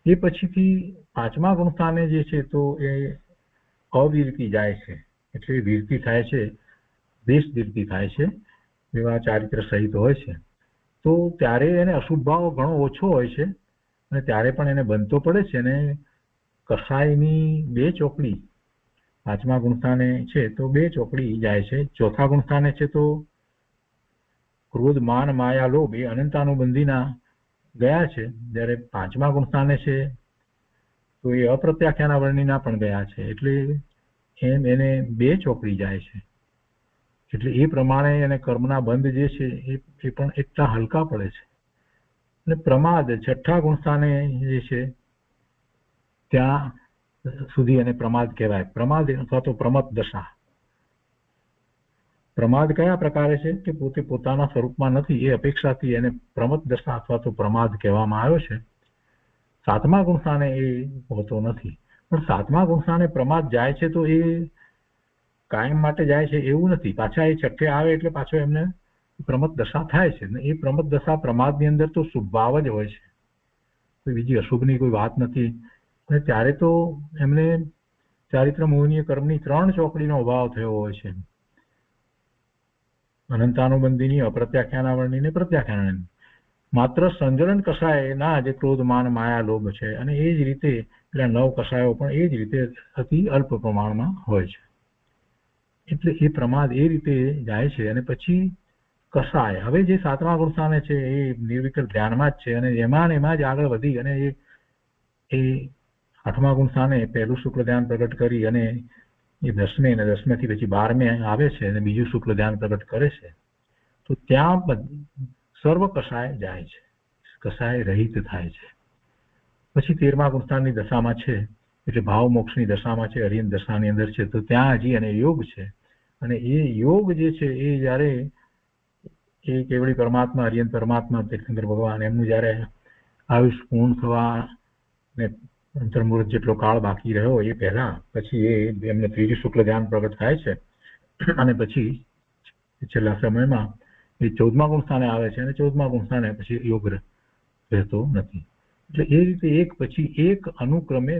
એ પછીથી 5મા ગુણસ્થાને જે છે તો એ અવિરતિ જાય છે, એટલે વિરતિ થાય છે, દેશ વિરતિ થાય છે, એવા ચારિત્ર સહિત હોય છે. તો ત્યારે એને અશુભ ભાવ ઘણો ઓછો હોય છે અને ત્યારે પણ એને બંધ તો પડે છે. અને કષાયની 2 ચોકડી 5મા ગુણસ્થાને છે તો 2 ચોકડી જાય છે. 4થા ગુણસ્થાને છે તો ક્રોધ, માન, માયા, લોભ એ અનંતાનુબંધીના ગયા છે, જ્યારે 5મા ગુણસ્થાને છે તો એ અપ્રત્યાખ્યાના વર્ણિના પણ ગયા છે. એટલે એમ એને 2 ચોકડી જાય છે. એટલે એ પ્રમાણે એને કર્મના બંધ જે છે એ પણ એટલા હલકા પડે છે. અને પ્રમાદ 6ઠ્ઠા ગુણસ્થાને જે છે ત્યાં સુધી એને પ્રમાદ કહેવાય. પ્રમાદ અથવા તો પ્રમત દશા. પ્રમાદ કયા પ્રકારે છે કે પોતે પોતાના સ્વરૂપમાં નથી એ અપેક્ષાથી એને પ્રમદ દશા અથવા તો પ્રમાદ કહેવામાં આવ્યો છે. સાતમા ગુણ સ્થાને એ હોતો નથી, પણ સાતમા ગુણ સ્થાને પ્રમાદ જાય છે તો એ કાયમ માટે જાય છે એવું નથી. પાછા એ છઠ્ઠે આવે એટલે પાછો એમને પ્રમદ દશા થાય છે. એ પ્રમદ દશા પ્રમાદની અંદર તો શુભ ભાવ જ હોય છે, કોઈ બીજી અશુભની કોઈ વાત નથી. અને ત્યારે તો એમને ચારિત્ર મોહનીય કર્મની 3 ચોકડીનો અભાવ થયો હોય છે, અનંતાનુબંધીની, અપ્રત્યાખ્યાનાવરણી ને પ્રત્યાખ્યાનાવરણી. માત્ર સંજ્વલન કષાયના જે ક્રોધ માન માયા લોભ છે, અને એ જ રીતે પેલા 9 કષાયો પણ એ જ રીતે અતિ અલ્પ પ્રમાણમાં હોય છે. એટલે એ પ્રમાદ એ રીતે જાય છે. અને પછી કષાય, હવે જે સાતમા ગુણ સ્થાને છે એ નિર્વિકલ્પ ધ્યાનમાં જ છે, અને એમાં જ આગળ વધી અને એ આઠમા ગુણ સ્થાને પહેલું શુક્લ ધ્યાન પ્રગટ કરી અને એ 10મે અને 10મેથી પછી 12મે આવે છે અને બીજું શુક્લ ધ્યાન પ્રગટ કરે છે. તો ત્યાં સર્વ કષાય જાય છે, કષાય રહિત થાય છે. પછી 13મા ગુણ સ્થાનની દશામાં છે એટલે ભાવ મોક્ષની દશામાં છે, અરિયન દશાની અંદર છે. તો ત્યાં હજી અને યોગ છે, અને એ યોગ જે છે એ જ્યારે એ કેવળી પરમાત્મા, અરિયન પરમાત્મા તીર્થંકર ભગવાન એમનું જ્યારે આયુષ પૂર્ણ થવા ને અંતર્મુહૂર્ત જેટલો કાળ બાકી રહ્યો એ પહેલા પછી એ એમને ત્રીજું શુક્લ ધ્યાન પ્રગટ થાય છે. અને પછી છેલ્લા સમયમાં એ 14મા ગુણ સ્થાને આવે છે, અને 14મા ગુણ સ્થાને પછી યોગ રહેતો નથી. એટલે એ રીતે એક પછી એક અનુક્રમે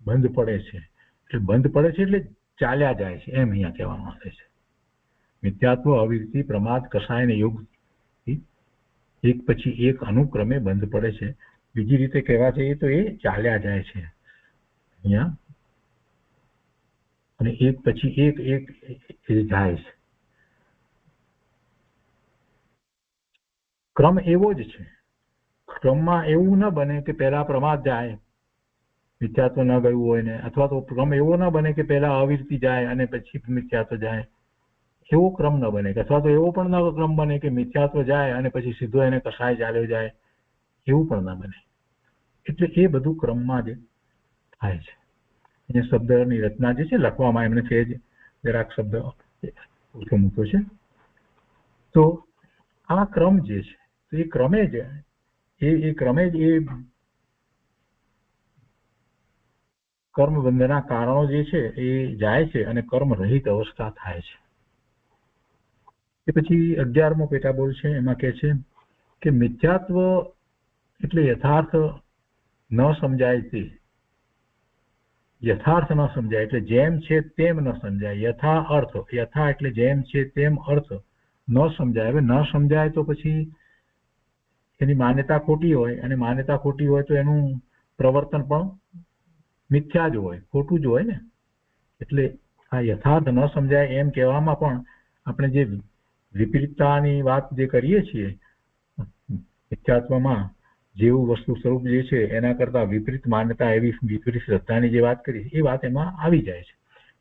બંધ પડે છે. એટલે બંધ પડે છે એટલે ચાલ્યા જાય છે એમ અહીંયા કહેવામાં આવે છે. મિથ્યાત્વ, અવિરતિ, પ્રમાદ, કષાય ને યોગ એક પછી એક અનુક્રમે બંધ પડે છે. બીજી રીતે કહેવા જઈએ તો એ ચાલ્યા જાય છે અહીંયા, અને એક પછી એક જાય છે. ક્રમ એવો જ છે. ક્રમમાં એવું ન બને કે પહેલા પ્રમાદ જાય, મિથ્યાત્વ ન ગયું હોય ને, અથવા તો ક્રમ એવો ન બને કે પહેલા અવિરતિ જાય અને પછી મિથ્યાત્વ જાય. એવો ક્રમ ન બને, અથવા તો એવો પણ ન ક્રમ બને કે મિથ્યાત્વ જાય અને પછી સીધો એને કષાય ચાલ્યો જાય, એવું પણ ન બને. એટલે એ બધું ક્રમમાં જ થાય છે. અહીંયા શબ્દની રચના જે છે લખવામાં એમને છે જ જરાક શબ્દ ઓછો મૂક્યો છે. તો આ ક્રમ જે છે તો એ ક્રમે જ એ કર્મ બંધના કારણો જે છે એ જાય છે અને કર્મ રહિત અવસ્થા થાય છે. એ પછી 11મો પેટાબોલ છે, એમાં કહે છે કે મિથ્યાત્વ એટલે યથાર્થ ન સમજાય તે, યથાર્થ ન સમજાય એટલે જેમ છે તેમ ન સમજાય. યથા અર્થ, યથા એટલે જેમ છે તેમ અર્થ ન સમજાય. હવે ન સમજાય તો પછી એની માન્યતા ખોટી હોય, અને માન્યતા ખોટી હોય તો એનું પ્રવર્તન પણ મિથ્યા જ હોય, ખોટું જ હોય ને. એટલે આ યથાર્થ ન સમજાય એમ કહેવામાં પણ આપણે જે વિપરીતતાની વાત જે કરીએ છીએ, મિથ્યાત્વમાં જેવું વસ્તુ સ્વરૂપ જે છે એના કરતા વિપરીત માન્યતા, એવી વિપરીત શ્રદ્ધાની જે વાત કરી એ વાત એમાં આવી જાય છે.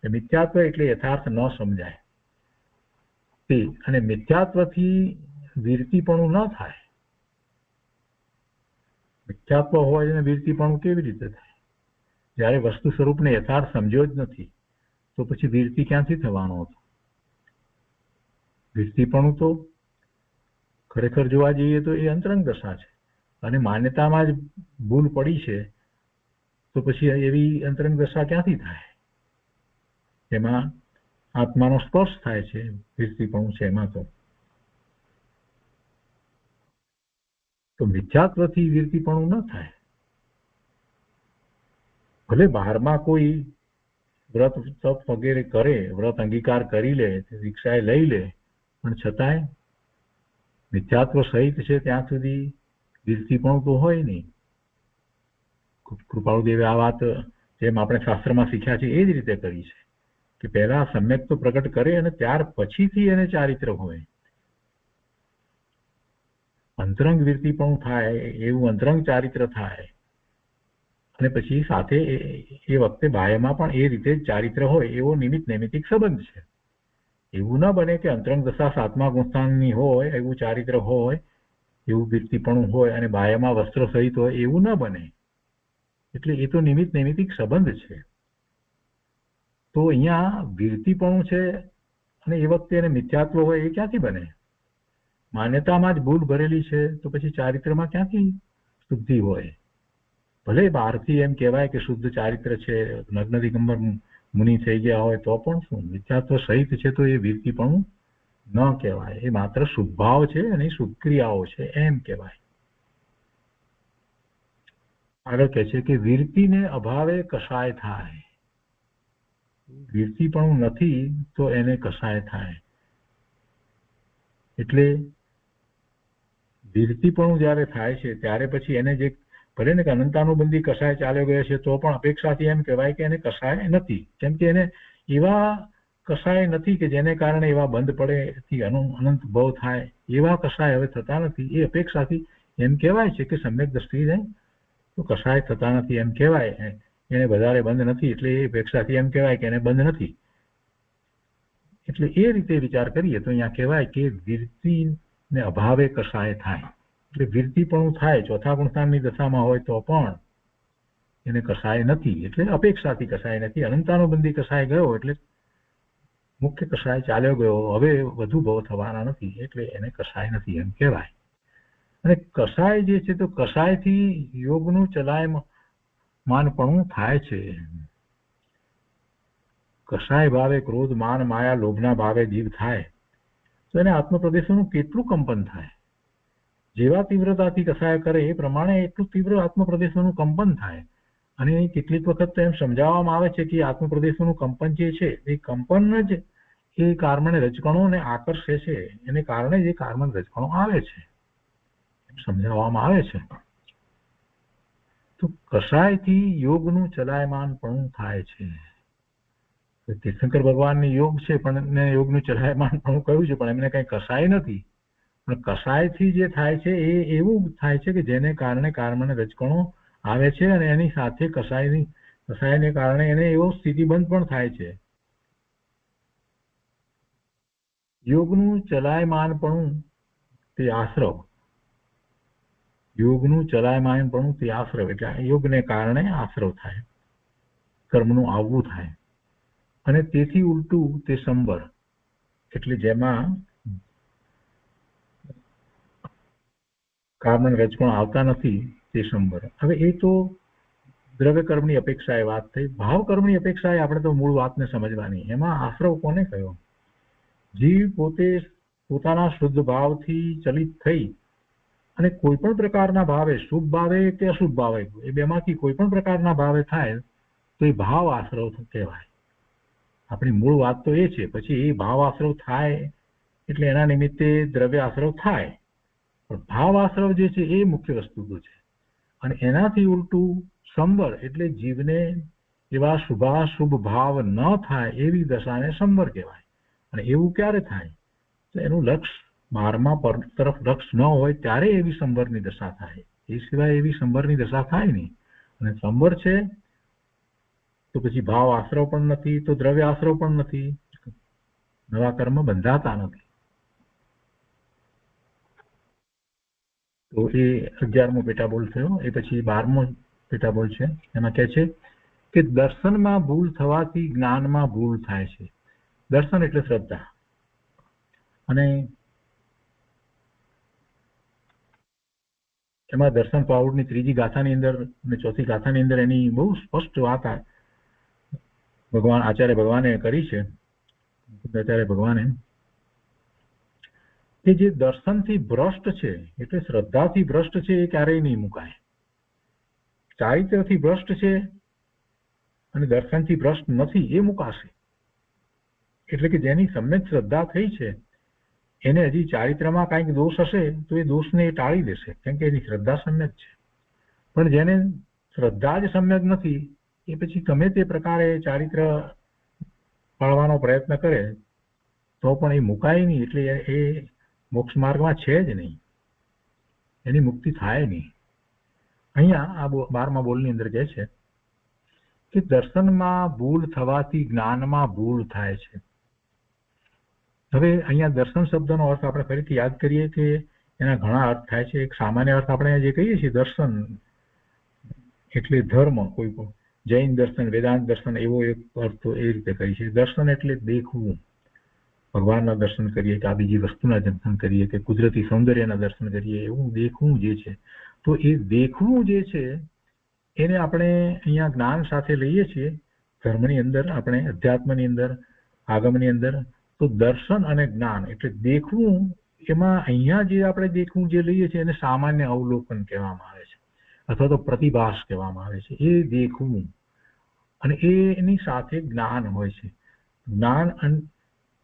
મિથ્યાત્વ એટલે યથાર્થ ન સમજાય તે, અને મિથ્યાત્વથી વીરતીપણું ન થાય. મિથ્યાત્વ હોય અને વીરતીપણું કેવી રીતે થાય? જ્યારે વસ્તુ સ્વરૂપને યથાર્થ સમજ્યો જ નથી તો પછી વીરતી ક્યાંથી થવાનો હતો? વીરતીપણું તો ખરેખર જોવા જઈએ તો એ અંતરંગ દશા છે, અને માન્યતામાં જ ભૂલ પડી છે તો પછી એવી અંતરંગ દશા ક્યાંથી થાય? એમાં આત્માનો સ્પર્શ થાય છે, વીરતીપણું છે એમાં. તો મિથ્યાત્વથી વીરતીપણું ન થાય. ભલે બહારમાં કોઈ વ્રત તપ વગેરે કરે, વ્રત અંગીકાર કરી લે, દીક્ષાએ લઈ લે, પણ છતાંય મિથ્યાત્વ સહિત છે ત્યાં સુધી વીરતીપણું તો હોય નહીં. કૃપાળુદેવે આ વાત જેમ આપણે શાસ્ત્રમાં શીખ્યા છે એ જ રીતે કરી છે કે પહેલા સમ્યક તો પ્રગટ કરે અને ત્યાર પછીથી એને ચારિત્ર હોય. અંતરંગ વીરતીપણું થાય, એવું અંતરંગ ચારિત્ર થાય, અને પછી સાથે એ વખતે બાહ્યમાં પણ એ રીતે જ ચારિત્ર હોય એવો નિમિત્ત નૈમિતિક સંબંધ છે. એવું ન બને કે અંતરંગ દશા 7મા ગુણસ્થાનની હોય એવું ચારિત્ર હોય, એવું વીરતીપણું હોય અને બાહ્યમાં વસ્ત્ર સહિત હોય, એવું ન બને. એટલે એ તો નિમિત્ત નૈમિતિક સંબંધ છે. તો અહીંયા વીરતીપણું છે અને એ વખતે એને મિથ્યાત્વ હોય એ ક્યાંથી બને? માન્યતામાં જ ભૂલ ભરેલી છે તો પછી ચારિત્રમાં ક્યાંથી શુદ્ધિ હોય? ભલે બહારથી એમ કહેવાય કે શુદ્ધ ચારિત્ર છે, નગ્ન દિગંબર મુનિ થઈ ગયા હોય તો પણ શું, મિથ્યાત્વ સહિત છે તો એ વીરતીપણું ન કહેવાય, એ માત્ર શુભભાવ છે અને શુભ ક્રિયાઓ છે એમ કહેવાય. આગળ કહે છે કે વીરતીને અભાવે કસાય થાય. વીરતીપણું નથી તો એને કસાય થાય. એટલે વીરતીપણું જ્યારે થાય છે ત્યારે પછી એને જે ભલે ને કે અનંતાનુબંધી કસાય ચાલ્યો ગયો છે તો પણ અપેક્ષાથી એમ કહેવાય કે એને કસાય નથી, કેમ કે એને એવા કસાય નથી કે જેને કારણે એવા બંધ પડે અનંત ભવ થાય, એવા કસાય હવે થતા નથી. એ અપેક્ષાથી એમ કહેવાય છે કે સમ્યક દ્રષ્ટિએ તો કસાય થતા નથી એમ કહેવાય, એને વધારે બંધ નથી એટલે એ અપેક્ષાથી એમ કહેવાય કે એને બંધ નથી. એટલે એ રીતે વિચાર કરીએ તો અહીંયા કહેવાય કે વીરતીને અભાવે કસાય થાય. એટલે વીરતીપણું થાય ચોથા ગુણસ્થાનની દશામાં હોય તો પણ એને કસાય નથી, એટલે અપેક્ષાથી કસાય નથી. અનંતાનુબંધી કસાય ગયો એટલે મુખ્ય કસાય ચાલ્યો ગયો, હવે વધુ ભવ થવાના નથી એટલે એને કસાય નથી એમ કહેવાય. અને કસાય જે છે તો કસાયથી યોગનું ચલાયમાનપણું થાય છે. કસાય ભાવે ક્રોધ માન માયા લોભના ભાવે જીવ થાય તો એને આત્મપ્રદેશોનું કેટલું કંપન થાય. જેવા તીવ્રતાથી કસાય કરે એ પ્રમાણે એટલું તીવ્ર આત્મપ્રદેશોનું કંપન થાય. અને કેટલીક વખત તો એમ સમજાવવામાં આવે છે કે આત્મપ્રદેશોનું કંપન જે છે એ કંપન જ એ કાર્બન રજકણોને આકર્ષે છે, એને કારણે જે કાર્બન રજકણો આવે છે એમ સમજાવવામાં આવે છે. તો કસાયથી યોગનું ચલાયમાનપણું થાય છે. તીર્થંકર ભગવાનની યોગ છે પણ યોગનું ચલાયમાનપણું કહ્યું છે પણ એમને કઈ કસાય નથી. પણ કસાયથી જે થાય છે એ એવું થાય છે કે જેને કારણે કાર્બન રજકણો આવે છે અને એની સાથે કસાયને કારણે એને એવો સ્થિતિબંધ પણ થાય છે. યોગનું ચલાયમાનપણું તે આશ્રવ, યોગનું ચલાયમાનપણું તે આશ્રવ એટલે યોગને કારણે આશ્રવ થાય, કર્મનું આવવું થાય. અને તેથી ઉલટું તે સંબર એટલે જેમાં કાર્બન રજકણો આવતા નથી તે સંબર. હવે એ તો દ્રવ્ય કર્મની અપેક્ષાએ વાત થઈ. ભાવ કર્મની અપેક્ષાએ આપણે તો મૂળ વાતને સમજવાની. એમાં આશ્રવ કોને કયો? જીવ પોતે પોતાના શુદ્ધ ભાવથી ચલિત થઈ અને કોઈ પણ પ્રકારના ભાવે, શુભ ભાવે કે અશુભ ભાવે, એ બેમાંથી કોઈ પણ પ્રકારના ભાવે થાય તો એ ભાવ આશ્રવ કહેવાય. આપણી મૂળ વાત તો એ છે. પછી એ ભાવ આશ્રવ થાય એટલે એના નિમિત્તે દ્રવ્ય આશ્રવ થાય, પણ ભાવ આશ્રવ જે છે એ મુખ્ય વસ્તુ છે. અને એનાથી ઉલટું સંબર એટલે જીવને એવા શુભાશુભ ભાવ ન થાય એવી દશાને સંબર કહેવાય. અને એવું ક્યારે થાય? તો એનું લક્ષ 12મા પર તરફ લક્ષ ન હોય ત્યારે એવી સંબરની દશા થાય, એ સિવાય એવી સંબરની દશા થાય નહીં. અને સંબર છે તો પછી ભાવ આશ્રવ પણ નથી, તો દ્રવ્ય આશ્રવ પણ નથી, નવા કર્મ બંધાતા નથી. તો એ 11મો પેટાબોલ થયો. એ પછી 12મો પેટાબોલ છે. એમાં કહે છે કે દર્શનમાં ભૂલ થવાથી જ્ઞાનમાં ભૂલ થાય છે. દર્શન એટલે શ્રદ્ધા. અને એમાં દર્શન પાઉડની ત્રીજી ગાથાની અંદર અને ચોથી ગાથાની અંદર એની બહુ સ્પષ્ટ વાત ભગવાન આચાર્ય ભગવાને કરી છે. આચાર્ય ભગવાને કે જે દર્શનથી ભ્રષ્ટ છે એટલે શ્રદ્ધાથી ભ્રષ્ટ છે એ ક્યારેય નહીં મુકાય. ચારિત્રથી ભ્રષ્ટ છે અને દર્શનથી ભ્રષ્ટ નથી એ મુકાશે. એટલે કે જેની સમ્યક શ્રદ્ધા થઈ છે એને હજી ચારિત્રમાં કાંઈક દોષ હશે તો એ દોષને ટાળી દેશે, કેમ કે એની શ્રદ્ધા સમ્યક છે. પણ જેને શ્રદ્ધા જ સમ્યક નથી એ પછી ગમે તે પ્રકારે ચારિત્ર પાળવાનો પ્રયત્ન કરે તો પણ એ મુકાય નહીં, એટલે એ મોક્ષ માર્ગમાં છે જ નહીં, એની મુક્તિ થાય નહીં. અહીંયા આ 12મા બોલની અંદર કહે છે કે દર્શનમાં ભૂલ થવાથી જ્ઞાનમાં ભૂલ થાય છે. હવે અહીંયા દર્શન શબ્દનો અર્થ આપણે ફરીથી યાદ કરીએ કે એના ઘણા અર્થ થાય છે. એક સામાન્ય અર્થ આપણે જે કહીએ છીએ દર્શન એટલે ધર્મ, કોઈ પણ જૈન દર્શન, વેદાંત દર્શન એવો એક અર્થ એ રીતે કરી છે. દર્શન એટલે દેખવું, ભગવાનના દર્શન કરીએ કે આ બીજી વસ્તુના દર્શન કરીએ કે કુદરતી સૌંદર્યના દર્શન કરીએ, એવું દેખવું જે છે, તો એ દેખવું જે છે એને આપણે અહીંયા જ્ઞાન સાથે લઈએ છીએ. ધર્મની અંદર, આપણે અધ્યાત્મની અંદર, આગમની અંદર, તો દર્શન અને જ્ઞાન એટલે દેખવું, એમાં અહીંયા જે આપણે દેખવું જે લઈએ છીએ એને સામાન્ય અવલોકન કહેવામાં આવે છે, અથવા તો પ્રતિભાસ કહેવામાં આવે છે. એ દેખવું અને એની સાથે જ્ઞાન હોય છે. જ્ઞાન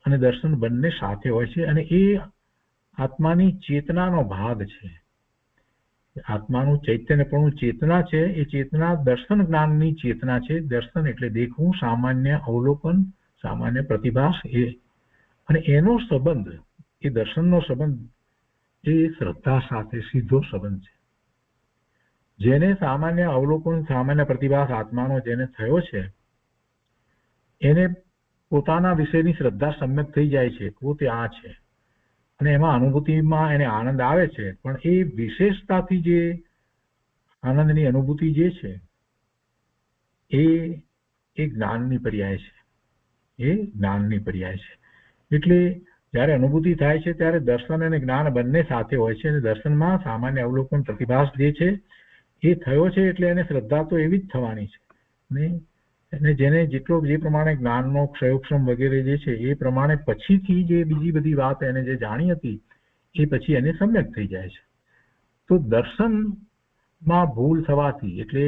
અને દર્શન બંને સાથે હોય છે, અને એ આત્માની ચેતનાનો ભાગ છે. આત્માનું ચૈતન્યપણું ચેતના છે, એ ચેતના દર્શન જ્ઞાનની ચેતના છે. દર્શન એટલે દેખવું, સામાન્ય અવલોકન, સામાન્ય પ્રતિભાસ. અને એનો સંબંધ, એ દર્શનનો સંબંધ એ શ્રદ્ધા સાથે સીધો સંબંધ છે. જેને સામાન્ય અવલોકન, સામાન્ય પ્રતિભાસ આત્માનો જેને થયો છે, એને પોતાના વિષયની શ્રદ્ધા સમ્યક થઈ જાય છે, પોતે આ છે, અને એમાં અનુભૂતિમાં એને આનંદ આવે છે. પણ એ વિશેષતાથી જે આનંદની અનુભૂતિ જે છે એ જ્ઞાનની પર્યાય છે. એ જ્ઞાનની પર્યાય છે. એટલે જ્યારે અનુભૂતિ થાય છે ત્યારે દર્શન અને જ્ઞાન બંને સાથે હોય છે. અને દર્શનમાં સામાન્ય અવલોકન પ્રતિભાસ જે છે એ થયો છે, એટલે એને શ્રદ્ધા તો એવી જ થવાની છે. અને જેને જેટલો જે પ્રમાણે જ્ઞાનનો ક્ષયોક્ષમ વગેરે જે છે એ પ્રમાણે પછીથી જે બીજી બધી વાત એને જે જાણી હતી એ પછી એને સમ્યક થઈ જાય છે. તો દર્શનમાં ભૂલ થવાથી, એટલે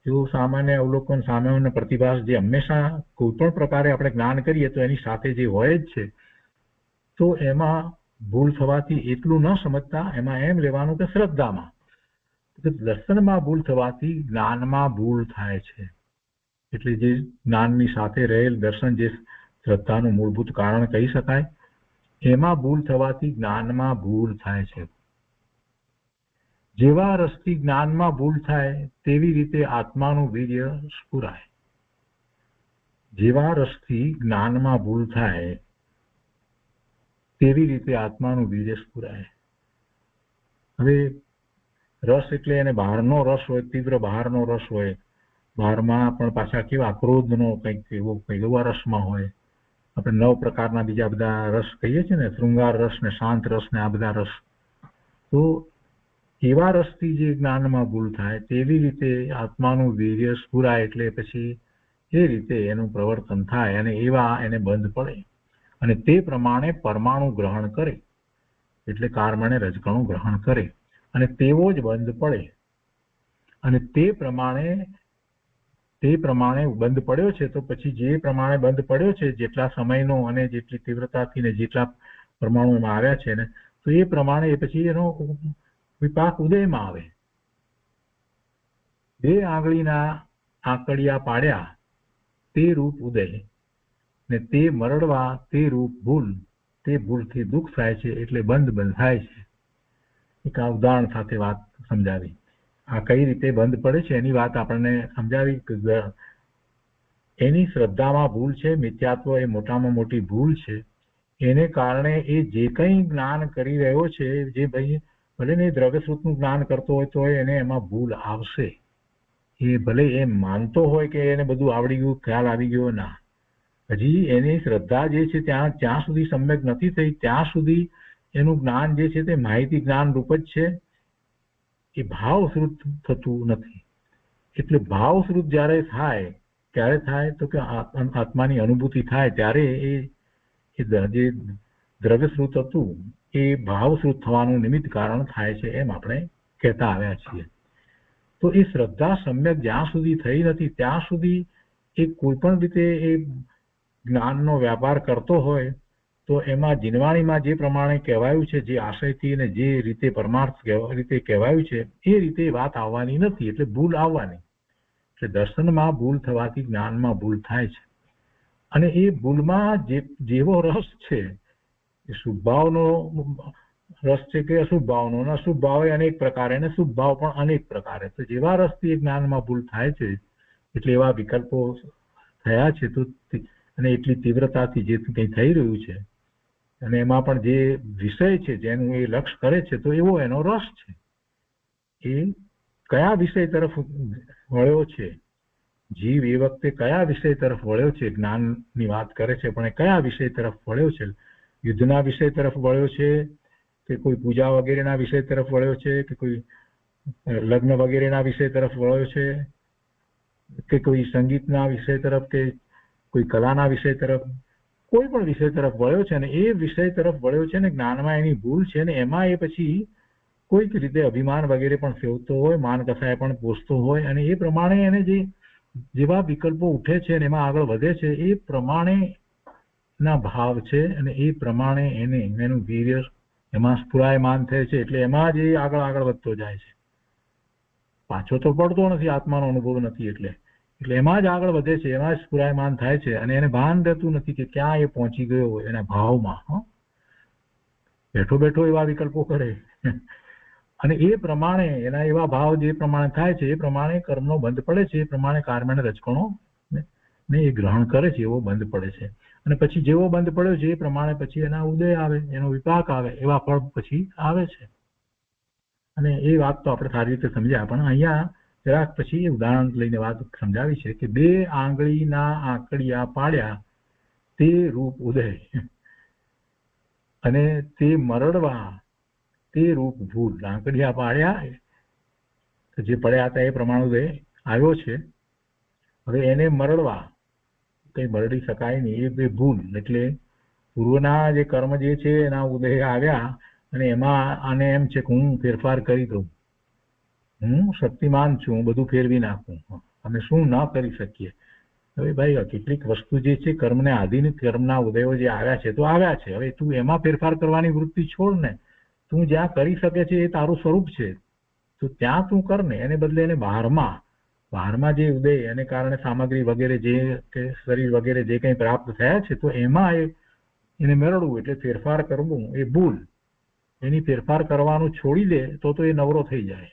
જો સામાન્ય અવલોકન, સામાન્ય પ્રતિભાસ જે હંમેશા કોઈ પણ પ્રકારે આપણે જ્ઞાન કરીએ તો એની સાથે જે હોય જ છે, તો એમાં ભૂલ થવાથી એટલું ન સમજતા એમાં એમ લેવાનું કે શ્રદ્ધામાં, દર્શનમાં ભૂલ થવાથી જ્ઞાનમાં ભૂલ થાય છે. એટલે જે જ્ઞાનની સાથે રહેલ દર્શન, જે શ્રદ્ધાનું મૂળભૂત કારણ કહી શકાય, એમાં ભૂલ થવાથી જ્ઞાનમાં ભૂલ થાય છે. જેવા રસથી જ્ઞાનમાં ભૂલ થાય તેવી રીતે આત્માનું વીર્ય સ્ફુરાય. જેવા રસથી જ્ઞાનમાં ભૂલ થાય તેવી રીતે આત્માનું વીર્ય સ્ફુરાય. હવે રસ એટલે એને બહારનો રસ હોય, તીવ્ર બહારનો રસ હોય. બહારમાં પણ પાછા કેવા ક્રોધનો કંઈક એવા રસમાં હોય. આપણે 9 પ્રકારના બીજા બધા રસ કહીએ છીએ ને, શૃંગાર રસ ને શાંત રસ ને આ બધા રસ. તો એવા રસથી જે જ્ઞાનમાં ભૂલ થાય તેવી રીતે આત્માનું વીર્ય સ્ફુરાય, એટલે પછી એ રીતે એનું પ્રવર્તન થાય અને એવા એને બંધ પડે, અને તે પ્રમાણે પરમાણુ ગ્રહણ કરે, એટલે કાર્મણે રજકણું ગ્રહણ કરે, અને તેવો જ બંધ પડે. અને તે પ્રમાણે બંધ પડ્યો છે, તો પછી જે પ્રમાણે બંધ પડ્યો છે, જેટલા સમયનો અને જેટલી તીવ્રતાથી ને જેટલા પરમાણુમાં આવ્યા છે ને, તો એ પ્રમાણે એ પછી એનો વિપાક ઉદયમાં આવે. 2 આંગળીના આંકડિયા પાડ્યા તે રૂપ ઉદય, ને તે મરડવા તે રૂપ ભૂલ. તે ભૂલથી દુઃખ થાય છે, એટલે બંધ થાય છે. એક આ ઉદાહરણ સાથે વાત સમજાવી. આ કઈ રીતે બંધ પડે છે એની વાત આપણને સમજાવી. એની શ્રદ્ધામાં ભૂલ છે, મિથ્યાત્વ એ મોટામાં મોટી ભૂલ છે. એને કારણે એ જે કંઈ જ્ઞાન કરી રહ્યો છે, જે ભાઈ ભલે ને દ્રવ્યશ્રુતનું જ્ઞાન કરતો હોય તો એને એમાં ભૂલ આવશે. એ ભલે એમ માનતો હોય કે એને બધું આવડી ગયું, ખ્યાલ આવી ગયો, ના, હજી એની શ્રદ્ધા જે છે જ્યાં સુધી સમ્યક નથી થઈ ત્યાં સુધી એનું જ્ઞાન જે છે તે માહિતી જ્ઞાન રૂપ જ છે. એ ભાવશ્રુત થતું નથી. એટલે ભાવશ્રુત જ્યારે થાય ત્યારે થાય તો કે આત્માની અનુભૂતિ થાય ત્યારે એ જે દ્રવ્યશ્રુત હતું એ ભાવશ્રુત થવાનું નિમિત્ત કારણ થાય છે, એમ આપણે કહેતા આવ્યા છીએ. તો એ શ્રદ્ધા સમ્યક જ્યાં સુધી થઈ નથી ત્યાં સુધી એ કોઈ પણ રીતે એ જ્ઞાનનો વ્યાપાર કરતો હોય તો એમાં જીનવાણીમાં જે પ્રમાણે કહેવાયું છે, જે આશયથી અને જે રીતે પરમાર્થ રીતે કહેવાયું છે એ રીતે વાત આવવાની નથી, એટલે ભૂલ આવવાની. એટલે દર્શનમાં ભૂલ થવાથી જ્ઞાનમાં ભૂલ થાય છે. અને એ ભૂલમાં જેવો રસ છે, એ શુભ ભાવનો રસ છે કે અશુભ ભાવનો, અને અશુભ ભાવ એ અનેક પ્રકારે અને શુભ ભાવ પણ અનેક પ્રકારે. તો જેવા રસથી જ્ઞાનમાં ભૂલ થાય છે, એટલે એવા વિકલ્પો થયા છે, તો અને એટલી તીવ્રતાથી જે કંઈ થઈ રહ્યું છે, અને એમાં પણ જે વિષય છે જેનું એ લક્ષ્ય કરે છે, તો એવો એનો રસ છે. એ કયા વિષય તરફ વળ્યો છે, જીવ એ વખતે કયા વિષય તરફ વળ્યો છે, જ્ઞાનની વાત કરે છે પણ એ કયા વિષય તરફ વળ્યો છે, યુદ્ધના વિષય તરફ વળ્યો છે, કે કોઈ પૂજા વગેરેના વિષય તરફ વળ્યો છે, કે કોઈ લગ્ન વગેરેના વિષય તરફ વળ્યો છે, કે કોઈ સંગીતના વિષય તરફ, કે કોઈ કલાના વિષય તરફ, કોઈ પણ વિષય તરફ વળ્યો છે, ને એ વિષય તરફ વળ્યો છે ને જ્ઞાનમાં એની ભૂલ છે ને એમાં એ પછી કોઈક રીતે અભિમાન વગેરે પણ સેવતો હોય, માન કસાય પણ પોષતો હોય, અને એ પ્રમાણે એને જેવા વિકલ્પો ઉઠે છે અને એમાં આગળ વધે છે એ પ્રમાણે ના ભાવ છે, અને એ પ્રમાણે એનું વીર્ય એમાં સ્ફુરાયમાન થાય છે, એટલે એમાં જ એ આગળ વધતો જાય છે. પાછો તો પડતો નથી, આત્માનો અનુભવ નથી, એટલે એમાં જ આગળ વધે છે, એમાં જ સ્ફુરાયમાન થાય છે, અને એને ભાન રહેતું નથી કે ક્યાં એ પહોંચી ગયો હોય એના ભાવમાં. બેઠો બેઠો એવા વિકલ્પો કરે, અને એ પ્રમાણે એના એવા ભાવ જે પ્રમાણે થાય છે એ પ્રમાણે કર્મનો બંધ પડે છે, એ પ્રમાણે કર્મને રજકણો ને એ ગ્રહણ કરે છે, એવો બંધ પડે છે. અને પછી જેવો બંધ પડ્યો છે એ પ્રમાણે પછી એના ઉદય આવે, એનો વિપાક આવે, એવા ફળ પછી આવે છે. અને એ વાત તો આપણે સારી રીતે સમજ્યા, પણ અહીંયા જરાક પછી ઉદાહરણ લઈને વાત સમજાવી છે કે 2 આંગળીના આંકડિયા પાડ્યા તે રૂપ ઉદય, અને તે મરડવા તે રૂપ ભૂલ. આંકડિયા પાડ્યા જે પડ્યા હતા એ પ્રમાણે ઉદય આવ્યો છે, હવે એને મરડવા કઈ મરડી શકાય નહીં, એ ભૂલ. એટલે પૂર્વના જે કર્મ જે છે એના ઉદય આવ્યા, અને એમાં આને એમ છે કે હું ફેરફાર કરી દઉં, હું શક્તિમાન છું, હું બધું ફેરવી નાખું, અમે શું ન કરી શકીએ. હવે ભાઈ કેટલીક વસ્તુ જે છે કર્મને આધીન કર્મના ઉદયો જે આવ્યા છે તો આવ્યા છે, હવે તું એમાં ફેરફાર કરવાની વૃત્તિ છોડ ને, તું જ્યાં કરી શકે છે એ તારું સ્વરૂપ છે, તો ત્યાં તું કર ને. એને બદલે એને બહારમાં જે ઉદય એને કારણે સામગ્રી વગેરે જે કે શરીર વગેરે જે કંઈ પ્રાપ્ત થયા છે તો એમાં એને મેળવવું, એટલે ફેરફાર કરવું એ ભૂલ. એની ફેરફાર કરવાનું છોડી દે તો એ નવરો થઈ જાય.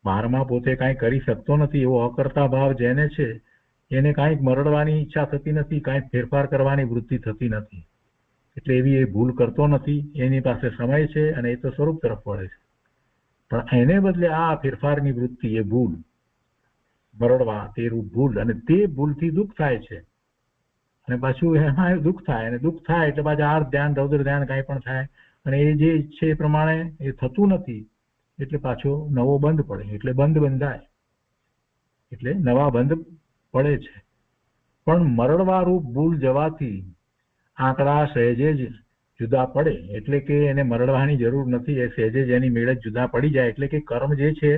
બહારમાં પોતે કાંઈ કરી શકતો નથી એવો અકર્તા ભાવ જેને છે એને કાંઈક મરડવાની ઈચ્છા થતી નથી, કાંઈક ફેરફાર કરવાની વૃત્તિ થતી નથી, એટલે એવી એ ભૂલ કરતો નથી. એની પાસે સમય છે અને એ તો સ્વરૂપ તરફ વળે છે, પણ એને બદલે આ ફેરફારની વૃત્તિ એ ભૂલ, મરડવા તે રૂપ ભૂલ, અને તે ભૂલથી દુઃખ થાય છે. અને પાછું એમાં દુઃખ થાય, અને દુઃખ થાય એટલે પાછા આર્થ ધ્યાન, રૌદ્ર ધ્યાન કાંઈ પણ થાય, અને એ જે ઈચ્છે એ પ્રમાણે એ થતું નથી, એટલે પાછો નવો બંધ પડે, એટલે બંધ બંધાય, એટલે નવા બંધ પડે છે. પણ મરડવા રૂપ ભૂલ જવાથી આંકડા સહેજે જ જુદા પડે, એટલે કે એને મરડવાની જરૂર નથી, એ સહેજે જ એની મેળે જુદા પડી જાય, એટલે કે કર્મ જે છે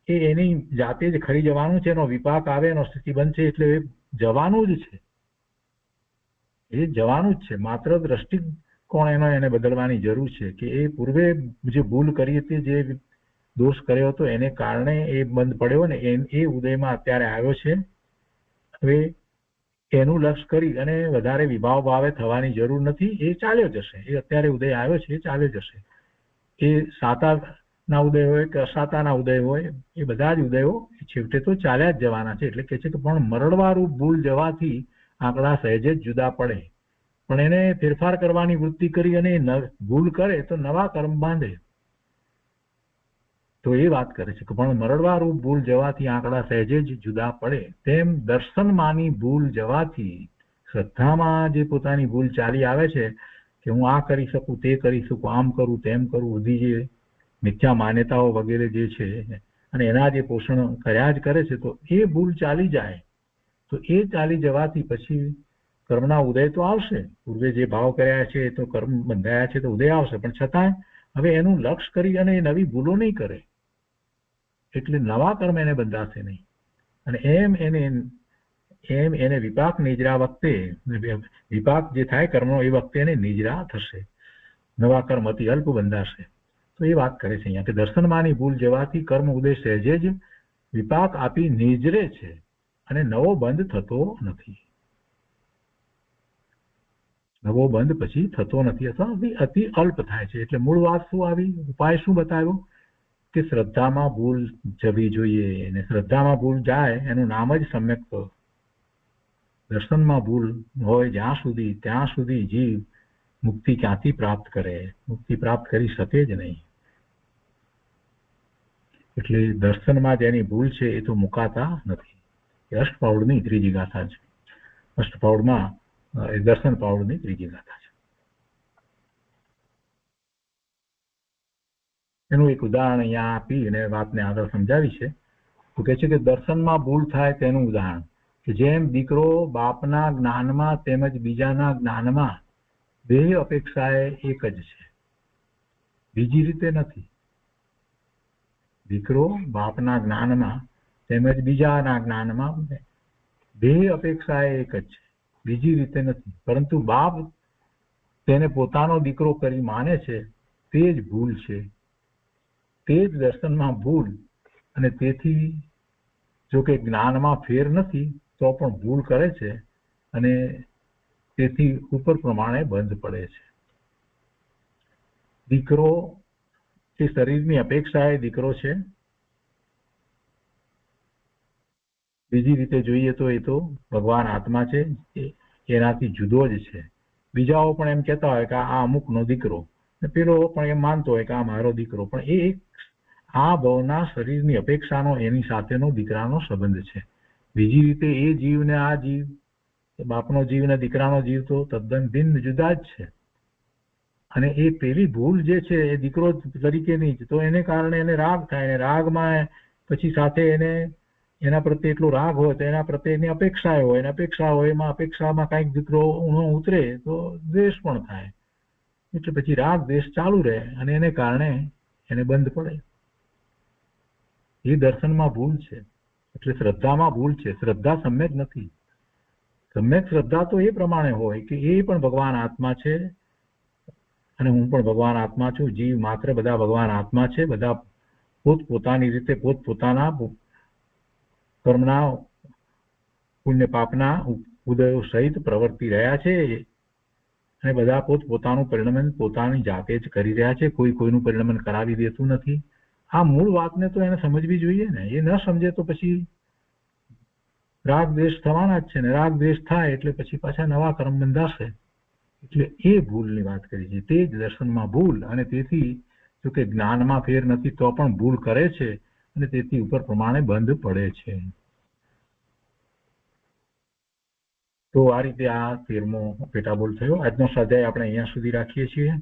એ એની જાતે જ ખરી જવાનું છે, એનો વિપાક આવે, એનો સ્થિતિ બનશે, એટલે એ જવાનું જ છે, એ જવાનું જ છે. માત્ર દ્રષ્ટિકોણ એને બદલવાની જરૂર છે, કે એ પૂર્વે જે ભૂલ કરી હતી, જે દોષ કર્યો હતો એને કારણે એ બંધ પડ્યો ને એ ઉદયમાં અત્યારે આવ્યો છે. હવે એનું લક્ષ કરી અને વધારે વિભાવ ભાવે થવાની જરૂર નથી, એ ચાલ્યો જશે. એ અત્યારે ઉદય આવ્યો છે એ ચાલ્યો જશે. એ સાતાના ઉદય હોય કે અસાતાના ઉદય હોય, એ બધા જ ઉદયો છેવટે તો ચાલ્યા જ જવાના છે. એટલે કે છે કે પણ મરડવારૂપ ભૂલ જવાથી આંકડા સહેજે જ જુદા પડે, પણ એને ફેરફાર કરવાની વૃત્તિ કરી અને ભૂલ કરે તો નવા કર્મ બાંધે. તો એ વાત કરે છે કે પણ મરડવારૂપ ભૂલ જવાથી આંકડા સહેજે જ જુદા પડે, તેમ દર્શનમાંની ભૂલ જવાથી શ્રદ્ધામાં જે પોતાની ભૂલ ચાલી આવે છે કે હું આ કરી શકું, તે કરી શકું, આમ કરું તેમ કરું, બધી જે મિથ્યા માન્યતાઓ વગેરે જે છે અને એના જે પોષણ કર્યા જ કરે છે, તો એ ભૂલ ચાલી જાય. તો એ ચાલી જવાથી પછી કર્મના ઉદય તો આવશે. પૂર્વે જે ભાવ કર્યા છે તો કર્મ બંધાયા છે તો ઉદય આવશે, પણ છતાંય હવે એનું લક્ષ કરી અને નવી ભૂલો નહીં કરે, એટલે નવા કર્મ એને બંધાશે નહીં. અને એમ એને વિપાક નિજરા વખતે, વિપાક જે થાય કર્મનો એ વખતે એને નિજરા થશે, નવા કર્મ અતિ અલ્પ બંધાશે. તો એ વાત કરે છે અહીંયા કે દર્શનમાંની ભૂલ જવાથી કર્મ ઉદય સહેજે જ વિપાક આપી નિજરે છે અને નવો બંધ થતો નથી. નવો બંધ પછી થતો નથી, અથવા અતિ અલ્પ થાય છે. એટલે મૂળ વાત શું આવી, ઉપાય શું બતાવ્યો કે શ્રદ્ધામાં ભૂલ જવી જોઈએ, અને શ્રદ્ધામાં ભૂલ જાય એનું નામ જ સમ્યક. દર્શનમાં ભૂલ હોય જ્યાં સુધી ત્યાં સુધી જીવ મુક્તિ ક્યાંથી પ્રાપ્ત કરે, મુક્તિ પ્રાપ્ત કરી શકે જ નહીં. એટલે દર્શનમાં જેની ભૂલ છે એ તો મુકાતા નથી. એ અષ્ટપાઉડની ત્રીજી ગાથા છે. અષ્ટપાઉડમાં દર્શન પાઉડની ત્રીજી ગાથા છે. એનું એક ઉદાહરણ અહીંયા આપી અને વાતને આગળ સમજાવી છે. તો કહે છે કે દર્શનમાં ભૂલ થાય તેનું ઉદાહરણ કે જેમ દીકરો બાપના જ્ઞાનમાં તેમજ બીજાના જ્ઞાનમાં બે અપેક્ષાએ એક જ છે, બીજી રીતે નથી. દીકરો બાપના જ્ઞાનમાં તેમજ બીજાના જ્ઞાનમાં બે અપેક્ષાએ એક જ છે, બીજી રીતે નથી. પરંતુ બાપ તેને પોતાનો દીકરો કરી માને છે તે જ ભૂલ છે, તે જ દર્શનમાં ભૂલ. અને તેથી જો કે જ્ઞાનમાં ફેર નથી તો પણ ભૂલ કરે છે અને તેથી ઉપર પ્રમાણે બંધ પડે છે. દીકરો તે શરીરની અપેક્ષાએ દીકરો છે. બીજી રીતે જોઈએ તો એ તો ભગવાન આત્મા છે, એનાથી જુદો જ છે. બીજાઓ પણ એમ કહેતા હોય કે આ અમુકનો દીકરો, પેલો પણ એમ માનતો હોય કે આ મારો દીકરો, પણ એ આ ભવના શરીરની અપેક્ષાનો એની સાથેનો દીકરાનો સંબંધ છે. બીજી રીતે એ જીવ ને આ જીવ, બાપનો જીવ ને દીકરાનો જીવ તો તદ્દન ભિન્ન જુદા જ છે. અને એ પેલી ભૂલ જે છે એ દીકરો તરીકેની જ, તો એને કારણે એને રાગ થાય, અને રાગમાં પછી સાથે એને એના પ્રત્યે એટલો રાગ હોય તો એના પ્રત્યે એની અપેક્ષા હોય, અને અપેક્ષા હોય એમાં અપેક્ષામાં કાંઈક દીકરો ઊણો ઉતરે તો દ્વેષ પણ થાય. એટલે પછી રાગ દ્વેષ ચાલુ રહે અને એને કારણે એને બંધ પડે. એ દર્શનમાં ભૂલ છે. એટલે શ્રદ્ધામાં ભૂલ છે. શ્રદ્ધા સમ્યક નથી. સમ્યક શ્રદ્ધા તો એ પ્રમાણે હોય કે એ પણ ભગવાન આત્મા છે અને હું પણ ભગવાન આત્મા છું. જીવ માત્ર બધા ભગવાન આત્મા છે. બધા પોતપોતાની રીતે પોતપોતાના કર્મના પુણ્ય પાપના ઉદયો સહિત પ્રવર્તી રહ્યા છે અને બધા પોતપોતાનું પરિણમન પોતાની જાતે જ કરી રહ્યા છે. કોઈ કોઈનું પરિણમન કરાવી દેતું નથી. આ મૂળ વાતને તો એને સમજવી જોઈએ ને. એ ન સમજે તો પછી રાગ દ્વેષ થવાના જ છે ને. રાગ દ્વેષ થાય એટલે પછી પાછા નવા કર્મ બંધાશે. એટલે એ ભૂલની વાત કરી છે. તે જ દર્શનમાં ભૂલ, અને તેથી જો કે જ્ઞાનમાં ફેર નથી તો પણ ભૂલ કરે છે અને તેથી ઉપર પ્રમાણે બંધ પડે છે. તો આ રીતે આ 13મો પેટાબોલ થયો. આજનો સ્વાધ્યાય આપણે અહીંયા સુધી રાખીએ છીએ.